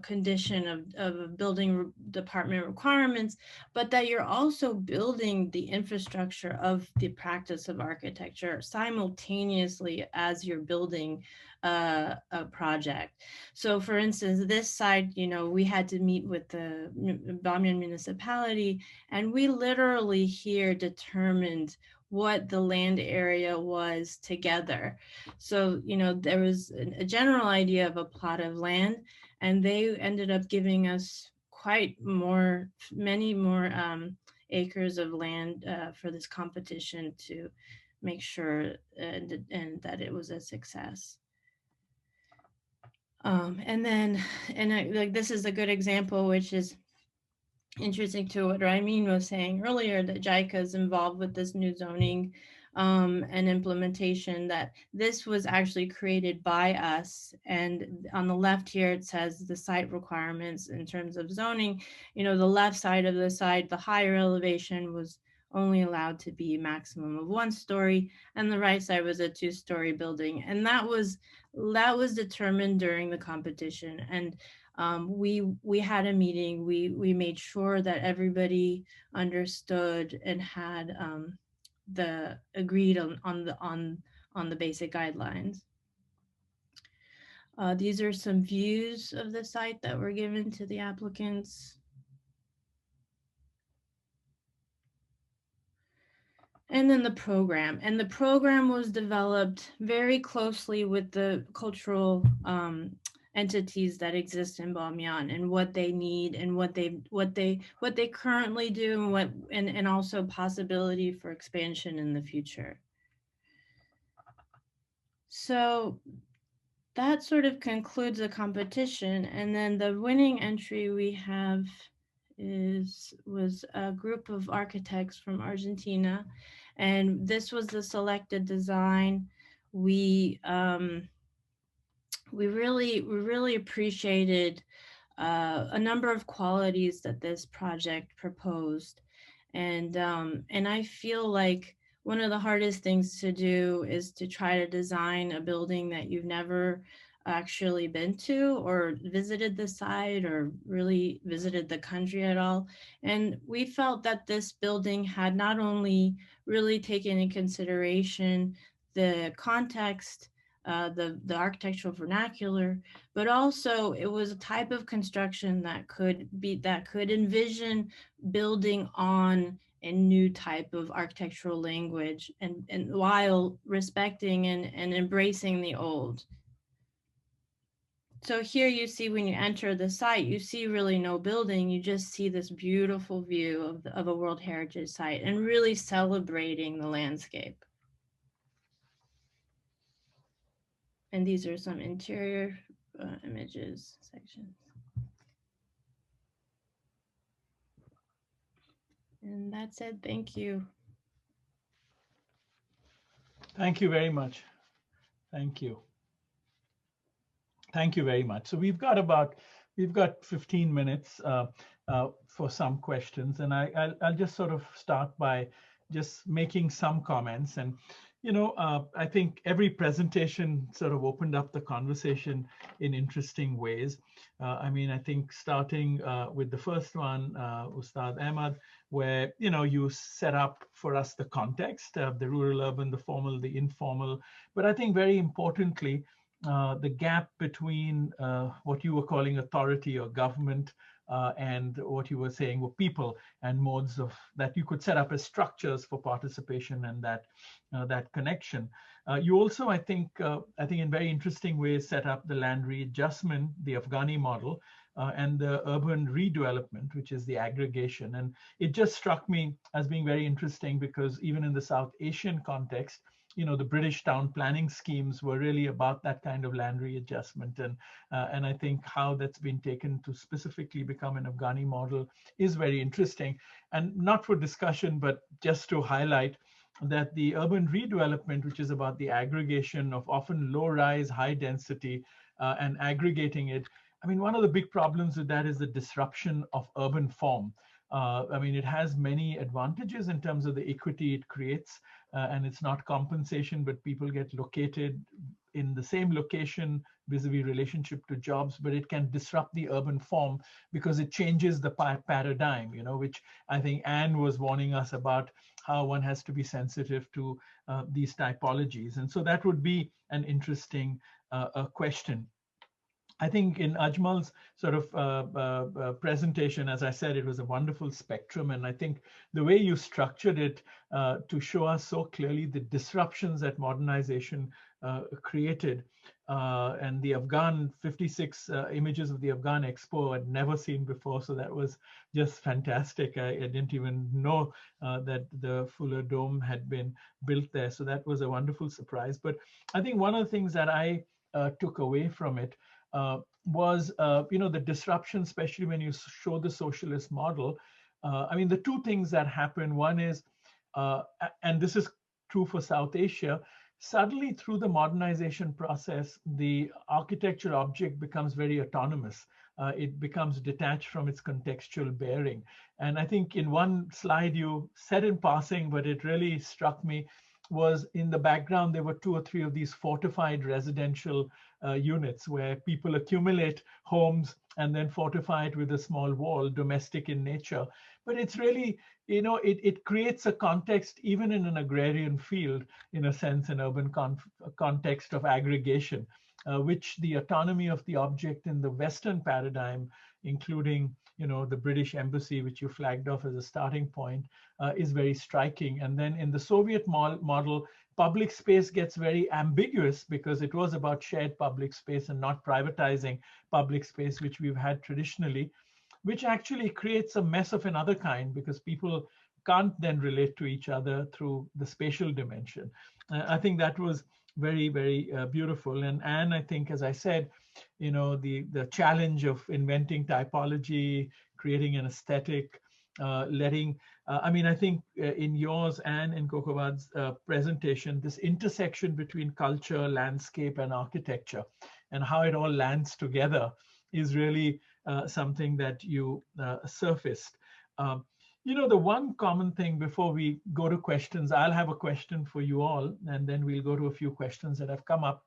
condition of building department requirements, but that you're also building the infrastructure of the practice of architecture simultaneously as you're building a project. So for instance, this site, you know, we had to meet with the Bamiyan municipality, and we literally here determined what the land area was together. So, you know, there was a general idea of a plot of land, and they ended up giving us many more acres of land for this competition to make sure and that it was a success. And then, like, this is a good example, which is interesting to what Ramin was saying earlier, that JICA is involved with this new zoning and implementation, that this was actually created by us. And on the left here, it says the site requirements in terms of zoning. You know, the left side of the site, the higher elevation was only allowed to be a maximum of 1 story, and the right side was a 2-story building. And that was determined during the competition. And we had a meeting. We made sure that everybody understood and had the agreed on the basic guidelines. These are some views of the site that were given to the applicants. And then the program. And the program was developed very closely with the cultural entities that exist in Bamiyan, and what they need, and what they currently do, and also possibility for expansion in the future. So that sort of concludes the competition. And then the winning entry we have was a group of architects from Argentina, and this was the selected design. We really appreciated a number of qualities that this project proposed, and I feel like one of the hardest things to do is to try to design a building that you've never actually been to or visited the site or really visited the country at all. And we felt that this building had not only really taken into consideration the context, the architectural vernacular, but also it was a type of construction that could envision building on a new type of architectural language and while respecting and embracing the old. So here you see when you enter the site, you see really no building. You just see this beautiful view of a World Heritage Site and really celebrating the landscape. And these are some interior images sections. And that's it. Thank you. Thank you very much. Thank you. Thank you very much. So we've got 15 minutes for some questions, and I'll just sort of start by just making some comments. And I think every presentation sort of opened up the conversation in interesting ways. I mean, I think starting with the first one, Ustad Ahmad, where you set up for us the context, the rural, urban, the formal, the informal, but I think very importantly, the gap between what you were calling authority or government and what you were saying were people and modes of that you could set up as structures for participation and that connection. You also, I think in very interesting ways set up the land readjustment, the Afghani model, and the urban redevelopment, which is the aggregation. And it just struck me as being very interesting because even in the South Asian context, the British town planning schemes were really about that kind of land readjustment. And I think how that's been taken to specifically become an Afghani model is very interesting. And not for discussion, but just to highlight that the urban redevelopment, which is about the aggregation of often low rise, high density, and aggregating it. I mean, one of the big problems with that is the disruption of urban form. I mean, it has many advantages in terms of the equity it creates, and it's not compensation, but people get located in the same location vis-a-vis relationship to jobs, but it can disrupt the urban form because it changes the paradigm, which I think Anne was warning us about, how one has to be sensitive to these typologies. And so that would be an interesting question. I think in Ajmal's sort of presentation, as I said, it was a wonderful spectrum. And I think the way you structured it to show us so clearly the disruptions that modernization created. And the Afghan 56 images of the Afghan Expo I'd never seen before. So that was just fantastic. I didn't even know that the Fuller Dome had been built there. So that was a wonderful surprise. But I think one of the things that I took away from it was, the disruption, especially when you show the socialist model. I mean, the two things that happen, one is, and this is true for South Asia, suddenly through the modernization process, the architecture object becomes very autonomous. It becomes detached from its contextual bearing. And I think in one slide you said in passing, but it really struck me, was in the background, there were 2 or 3 of these fortified residential units where people accumulate homes and then fortify it with a small wall, domestic in nature. But it's really, it creates a context, even in an agrarian field, in a sense, an urban context of aggregation, which the autonomy of the object in the Western paradigm, including the British embassy, which you flagged off as a starting point, is very striking. And then in the Soviet model, public space gets very ambiguous because it was about shared public space and not privatizing public space, which we've had traditionally, which actually creates a mess of another kind because people can't then relate to each other through the spatial dimension. I think that was very, very beautiful. And Anne, I think, as I said, the challenge of inventing typology, creating an aesthetic, I think in yours and in Kokobad's presentation, this intersection between culture, landscape, and architecture, and how it all lands together is really something that you surfaced. The one common thing before we go to questions, I'll have a question for you all, and then we'll go to a few questions that have come up.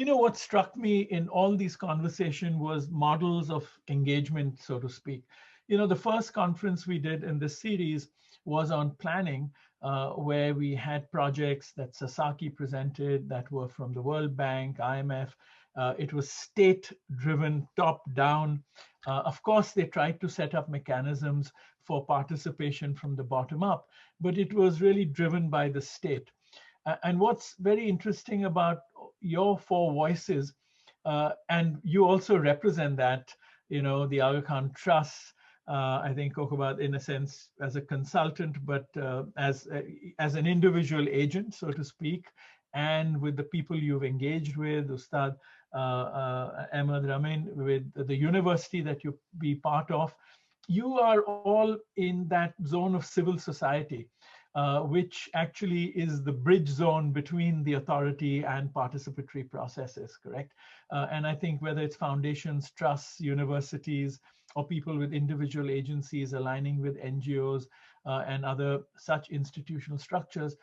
You know, what struck me in all these conversations was models of engagement, so to speak. You know, the first conference we did in this series was on planning, where we had projects that Sasaki presented that were from the World Bank, IMF. It was state-driven, top-down. Of course, they tried to set up mechanisms for participation from the bottom up, but it was really driven by the state. And what's very interesting about your four voices, and you also represent that, you know, the Aga Khan Trust, I think Kokobat, in a sense, as a consultant, but as an individual agent, so to speak, and with the people you've engaged with, Ustad Ahmed Ramin, with the university that you be part of, you are all in that zone of civil society, which actually is the bridge zone between the authority and participatory processes, correct? And I think whether it's foundations, trusts, universities, or people with individual agencies aligning with NGOs and other such institutional structures,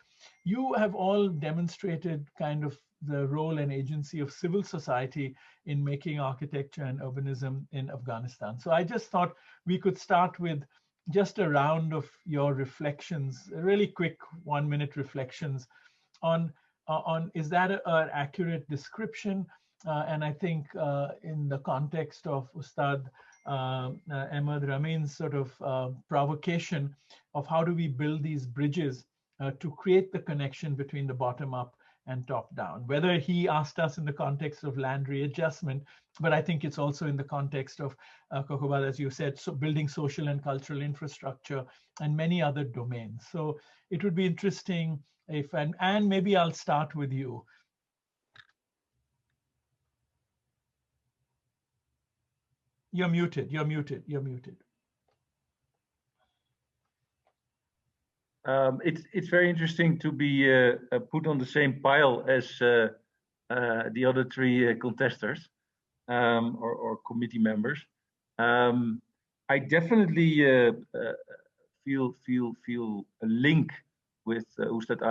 you have all demonstrated kind of the role and agency of civil society in making architecture and urbanism in Afghanistan. So I just thought we could start with just a round of your reflections, really quick 1-minute reflections on is that an accurate description? And I think in the context of Ustad Ahmed Ramin's sort of provocation of how do we build these bridges to create the connection between the bottom up and top down, whether he asked us in the context of land readjustment, but I think it's also in the context of Kokobat, as you said, so building social and cultural infrastructure and many other domains. So it would be interesting if, and maybe I'll start with you. You're muted, you're muted, you're muted. It's very interesting to be put on the same pile as the other three contestants or committee members. I definitely feel a link with Ustad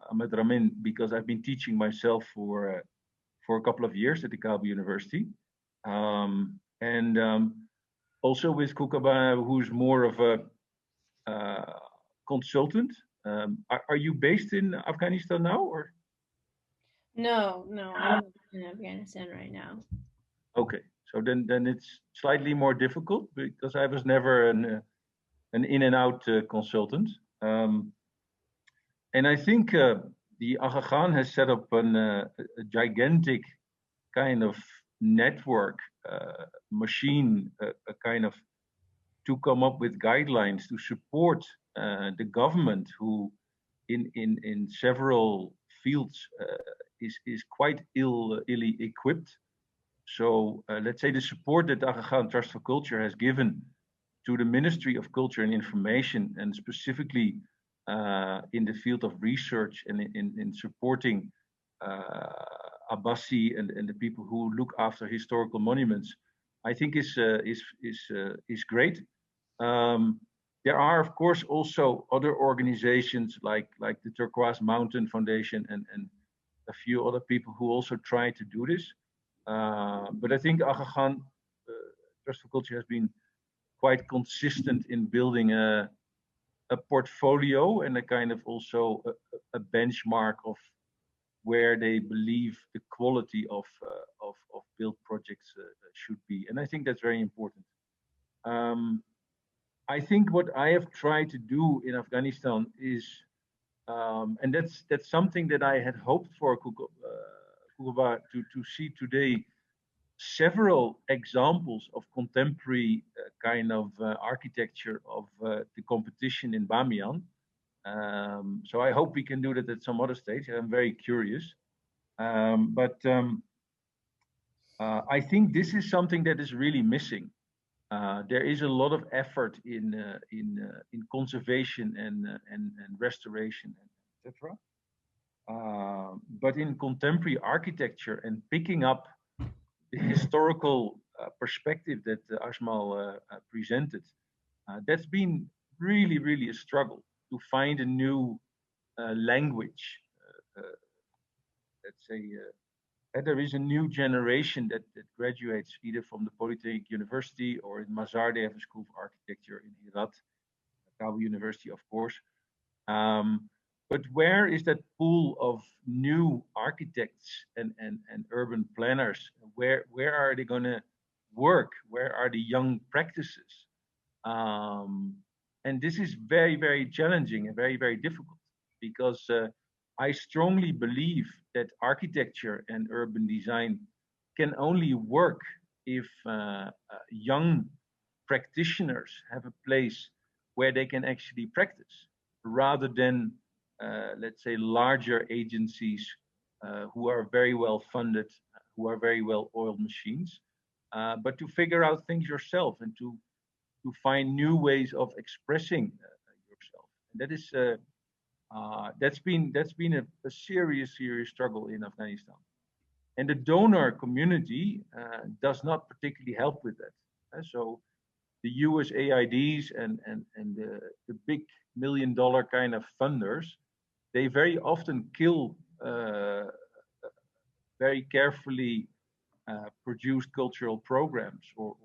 Ahmed Ramin because I've been teaching myself for a couple of years at the Kaaba University, and also with Kukaba, who's more of a consultant. Are you based in Afghanistan now, or? No, I'm in Afghanistan right now. Okay, so then it's slightly more difficult because I was never an in and out consultant, and I think the Aga Khan has set up a gigantic kind of network machine, a kind of to come up with guidelines to support the government, who in several fields is quite illy equipped. So let's say the support that the Aga Khan Trust for Culture has given to the Ministry of Culture and Information, and specifically in the field of research and in supporting Abbasi and the people who look after historical monuments, I think is great. There are, of course, also other organizations like the Turquoise Mountain Foundation and a few other people who also try to do this. But I think Aga Khan Trust for Culture has been quite consistent in building a portfolio and a kind of also a benchmark of where they believe the quality of built projects should be. And I think that's very important. I think what I have tried to do in Afghanistan is, and that's something that I had hoped for Kukuba to see today, several examples of contemporary kind of architecture of the competition in Bamiyan. So I hope we can do that at some other stage. I'm very curious. But I think this is something that is really missing. There is a lot of effort in conservation and restoration, etc. But in contemporary architecture and picking up the historical perspective that Ajmal presented, that's been really, really a struggle to find a new language, let's say, there is a new generation that graduates either from the Polytechnic University, or in Mazar they have a school of architecture, in Herat, Kabul University, of course. But where is that pool of new architects and urban planners? Where are they going to work? Where are the young practices? And this is very, very challenging and very, very difficult, because I strongly believe that architecture and urban design can only work if young practitioners have a place where they can actually practice, rather than, let's say, larger agencies who are very well funded, who are very well oiled machines, but to figure out things yourself and to find new ways of expressing yourself. And that is that's been a serious struggle in Afghanistan, and the donor community does not particularly help with that. So the USAIDs and the big $1 million kind of funders, they very often kill very carefully produced cultural programs or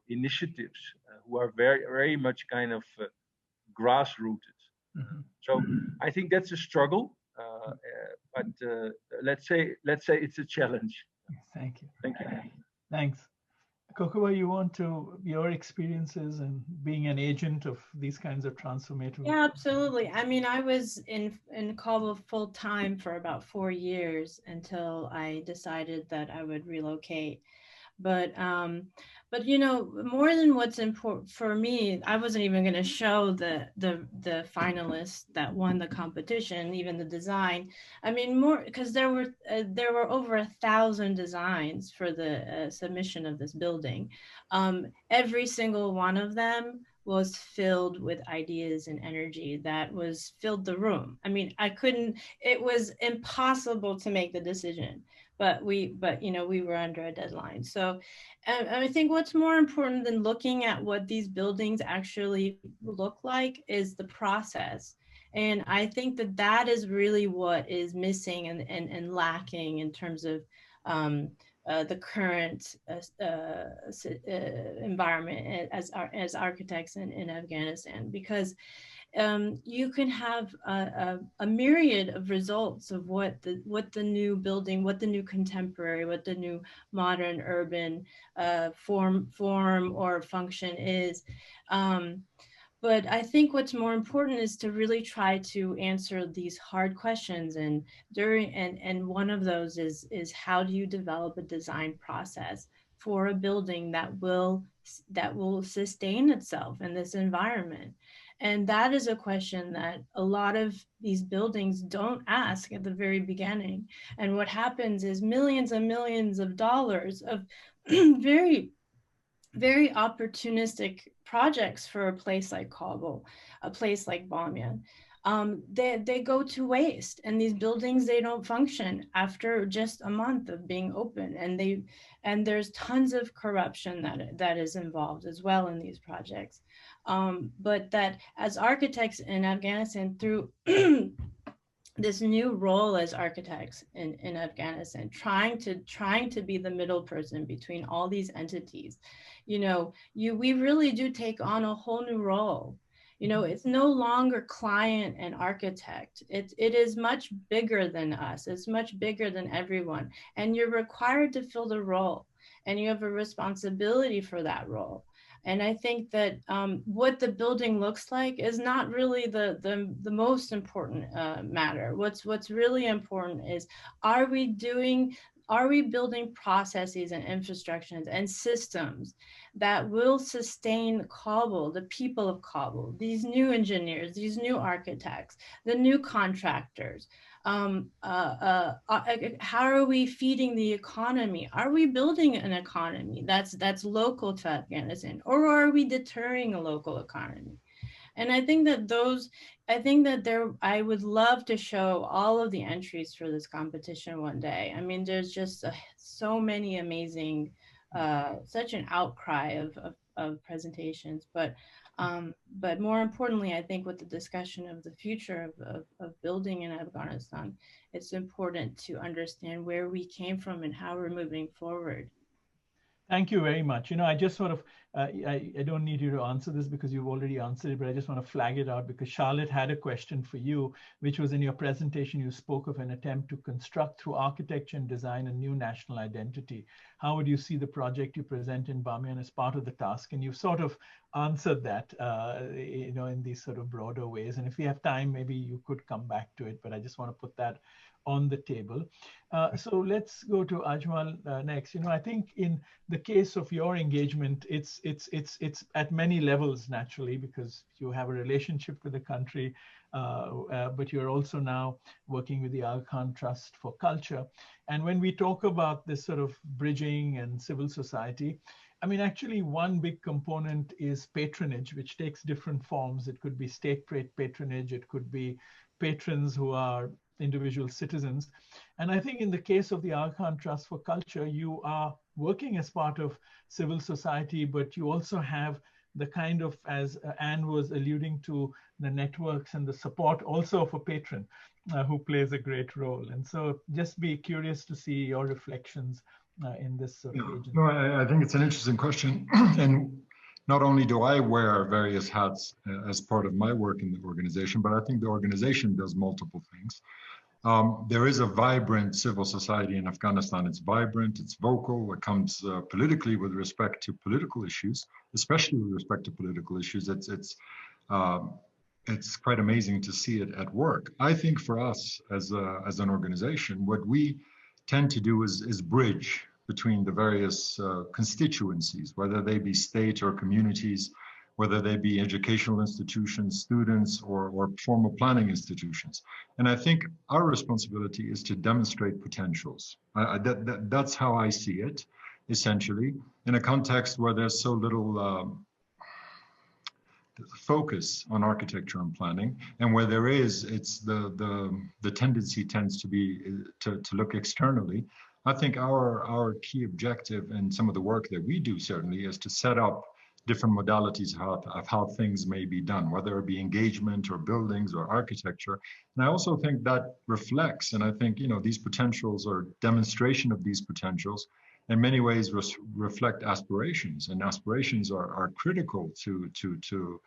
initiatives who are very much kind of grassrooted. Mm-hmm. So I think that's a struggle, but let's say it's a challenge. Thank you. Thank you. Thanks. Kokoba, you want to, your experiences and being an agent of these kinds of transformative? Yeah, absolutely. I mean, I was in Kabul full time for about 4 years until I decided that I would relocate. But you know, more than what's important for me, I wasn't even going to show the finalists that won the competition, even the design. I mean, more because there were over 1,000 designs for the submission of this building. Every single one of them was filled with ideas and energy that was filled the room. I mean, it was impossible to make the decision, but you know, we were under a deadline. So and I think what's more important than looking at what these buildings actually look like is the process. And I think that that is really what is missing and lacking in terms of the current environment as architects in Afghanistan, because you can have a myriad of results of what the new building, what the new contemporary, what the new modern urban form or function is. But I think what's more important is to really try to answer these hard questions, and one of those is how do you develop a design process for a building that will sustain itself in this environment. And that is a question that a lot of these buildings don't ask at the very beginning. And what happens is millions and millions of dollars of very, very opportunistic projects for a place like Kabul, a place like Bamiyan. They go to waste, and these buildings, they don't function after just a month of being open, and there's tons of corruption that is involved as well in these projects. But that as architects in Afghanistan, through this new role as architects in Afghanistan, trying to be the middle person between all these entities, you know, we really do take on a whole new role. You know, it's no longer client and architect. It is much bigger than us. It's much bigger than everyone. And you're required to fill the role, and you have a responsibility for that role. And I think that what the building looks like is not really the most important matter. What's really important is, are we building processes and infrastructures and systems that will sustain Kabul, the people of Kabul, these new engineers, these new architects, the new contractors? How are we feeding the economy? Are we building an economy that's local to Afghanistan, or are we deterring a local economy? And I think that I would love to show all of the entries for this competition one day. I mean, there's just so many amazing, such an outcry of presentations. But But more importantly, I think with the discussion of the future of building in Afghanistan, it's important to understand where we came from and how we're moving forward. Thank you very much. You know, I just sort of, I don't need you to answer this because you've already answered it, but I just want to flag it out because Charlotte had a question for you, which was in your presentation, you spoke of an attempt to construct through architecture and design a new national identity. How would you see the project you present in Bamiyan as part of the task? And you've sort of answered that, you know, in these sort of broader ways. And if we have time, maybe you could come back to it, but I just want to put that on the table. So let's go to Ajmal next. You know, I think in the case of your engagement, it's at many levels naturally because you have a relationship with the country, but you're also now working with the Afghan Trust for Culture. And when we talk about this sort of bridging and civil society, I mean, actually one big component is patronage, which takes different forms. It could be state patronage, it could be patrons who are individual citizens. And I think in the case of the Afghan Trust for Culture, you are working as part of civil society, but you also have the kind of, as Anne was alluding to, the networks and the support also of a patron who plays a great role. And so just be curious to see your reflections in this sort of agency. No, I think it's an interesting question. And not only do I wear various hats as part of my work in the organization, but I think the organization does multiple things. There is a vibrant civil society in Afghanistan. It's vibrant, it's vocal, it comes politically with respect to political issues, especially with respect to political issues. It's quite amazing to see it at work. I think for us as an organization, what we tend to do is bridge between the various constituencies, whether they be state or communities, whether they be educational institutions, students, or formal planning institutions. And I think our responsibility is to demonstrate potentials. That's how I see it, essentially, in a context where there's so little focus on architecture and planning, and where there is, it's the tendency tends to be to look externally. I think our key objective and some of the work that we do certainly is to set up different modalities of how things may be done, whether it be engagement or buildings or architecture. And I also think that reflects, and I think, you know, these potentials or demonstration of these potentials in many ways reflect aspirations, and aspirations are critical to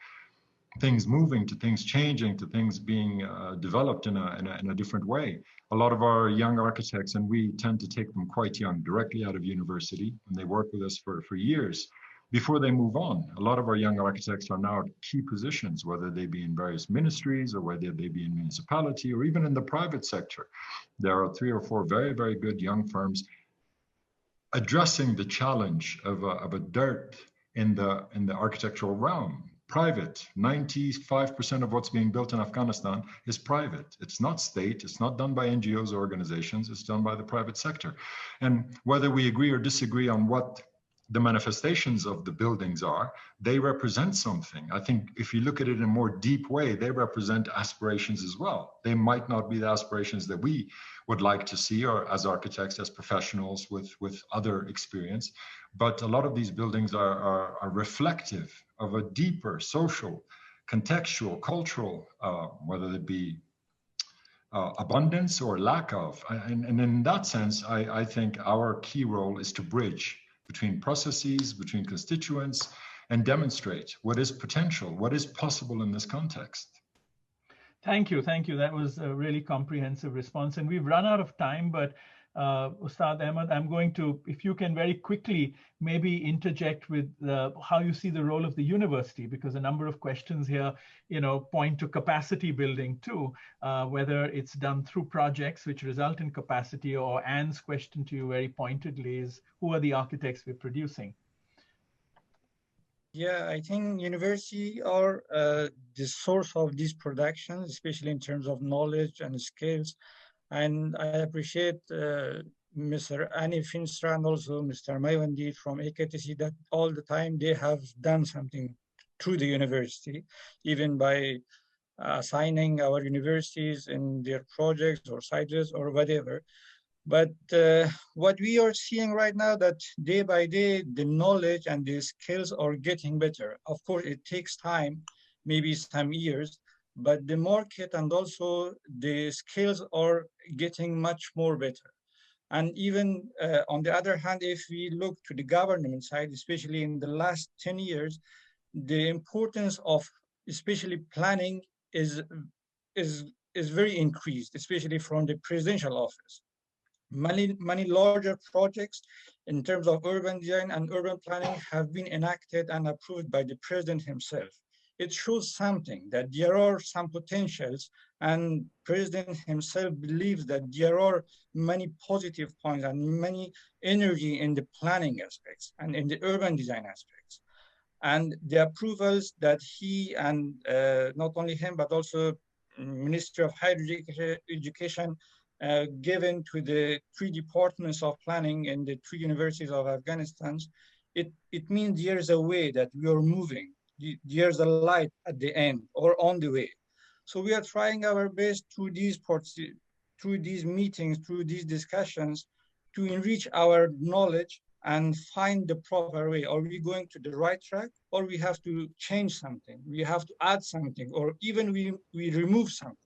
things moving, to things changing, to things being developed in a different way. A lot of our young architects, and we tend to take them quite young, directly out of university, and they work with us for years before they move on. A lot of our young architects are now at key positions, whether they be in various ministries or whether they be in municipality or even in the private sector. There are 3 or 4 very, very good young firms addressing the challenge of a dearth in the architectural realm. Private, 95% of what's being built in Afghanistan is private. It's not state, it's not done by NGOs or organizations, it's done by the private sector. And whether we agree or disagree on what the manifestations of the buildings are, they represent something. I think if you look at it in a more deep way, they represent aspirations as well. They might not be the aspirations that we would like to see, or as architects, as professionals with other experience, but a lot of these buildings are reflective of a deeper social, contextual, cultural, whether it be abundance or lack of. And in that sense, I think our key role is to bridge between processes, between constituents, and demonstrate what is potential, what is possible in this context. Thank you. That was a really comprehensive response. And we've run out of time, but Ustad Ahmed, I'm going to, if you can very quickly maybe interject with how you see the role of the university, because a number of questions here, you know, point to capacity building too, whether it's done through projects which result in capacity, or Anne's question to you very pointedly is, who are the architects we're producing? Yeah, I think university are the source of these productions, especially in terms of knowledge and skills. And I appreciate Mr. Ani Finstra and also Mr. Maywandi from AKTC that all the time they have done something through the university, even by assigning our universities in their projects or sites or whatever. But what we are seeing right now, that day by day, the knowledge and the skills are getting better. Of course, it takes time, maybe some years, but the market and also the skills are getting much more better. And even on the other hand, if we look to the government side, especially in the last 10 years, the importance of especially planning is, is very increased, especially from the presidential office. Many larger projects in terms of urban design and urban planning have been enacted and approved by the president himself. It shows something, that there are some potentials, and president himself believes that there are many positive points and many energy in the planning aspects and in the urban design aspects. And the approvals that he and not only him, but also Ministry of Higher Education given to the 3 departments of planning in the 3 universities of Afghanistan, it means there's a way that we are moving. There's a light at the end or on the way. So we are trying our best through these parts, through these meetings, through these discussions, to enrich our knowledge and find the proper way. Are we going to the right track, or we have to change something? We have to add something, or even we remove something.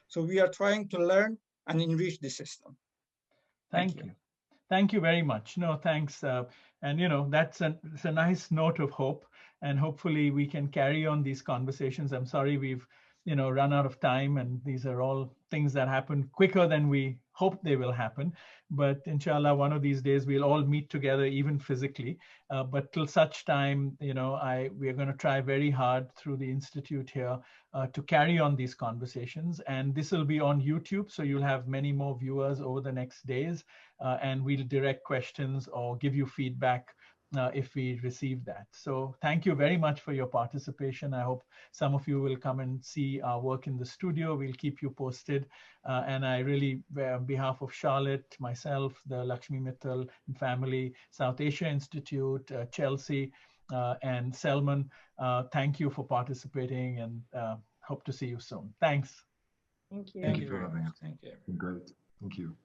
So we are trying to learn and enrich the system. Thank you. Thank you very much. No, thanks. And that's it's a nice note of hope, and hopefully we can carry on these conversations. I'm sorry we've run out of time, and these are all things that happen quicker than we hope they will happen. But inshallah, one of these days we'll all meet together, even physically. But till such time, we are going to try very hard through the institute here to carry on these conversations. And this will be on YouTube, so you'll have many more viewers over the next days, and we'll direct questions or give you feedback if we receive that. So thank you very much for your participation. I hope some of you will come and see our work in the studio. We'll keep you posted. And I really, on behalf of Charlotte, myself, the Lakshmi Mittal family, South Asia Institute, Chelsea, and Selman, thank you for participating, and hope to see you soon. Thanks. Thank you. Thank you for having us. Thank you. Great. Thank you.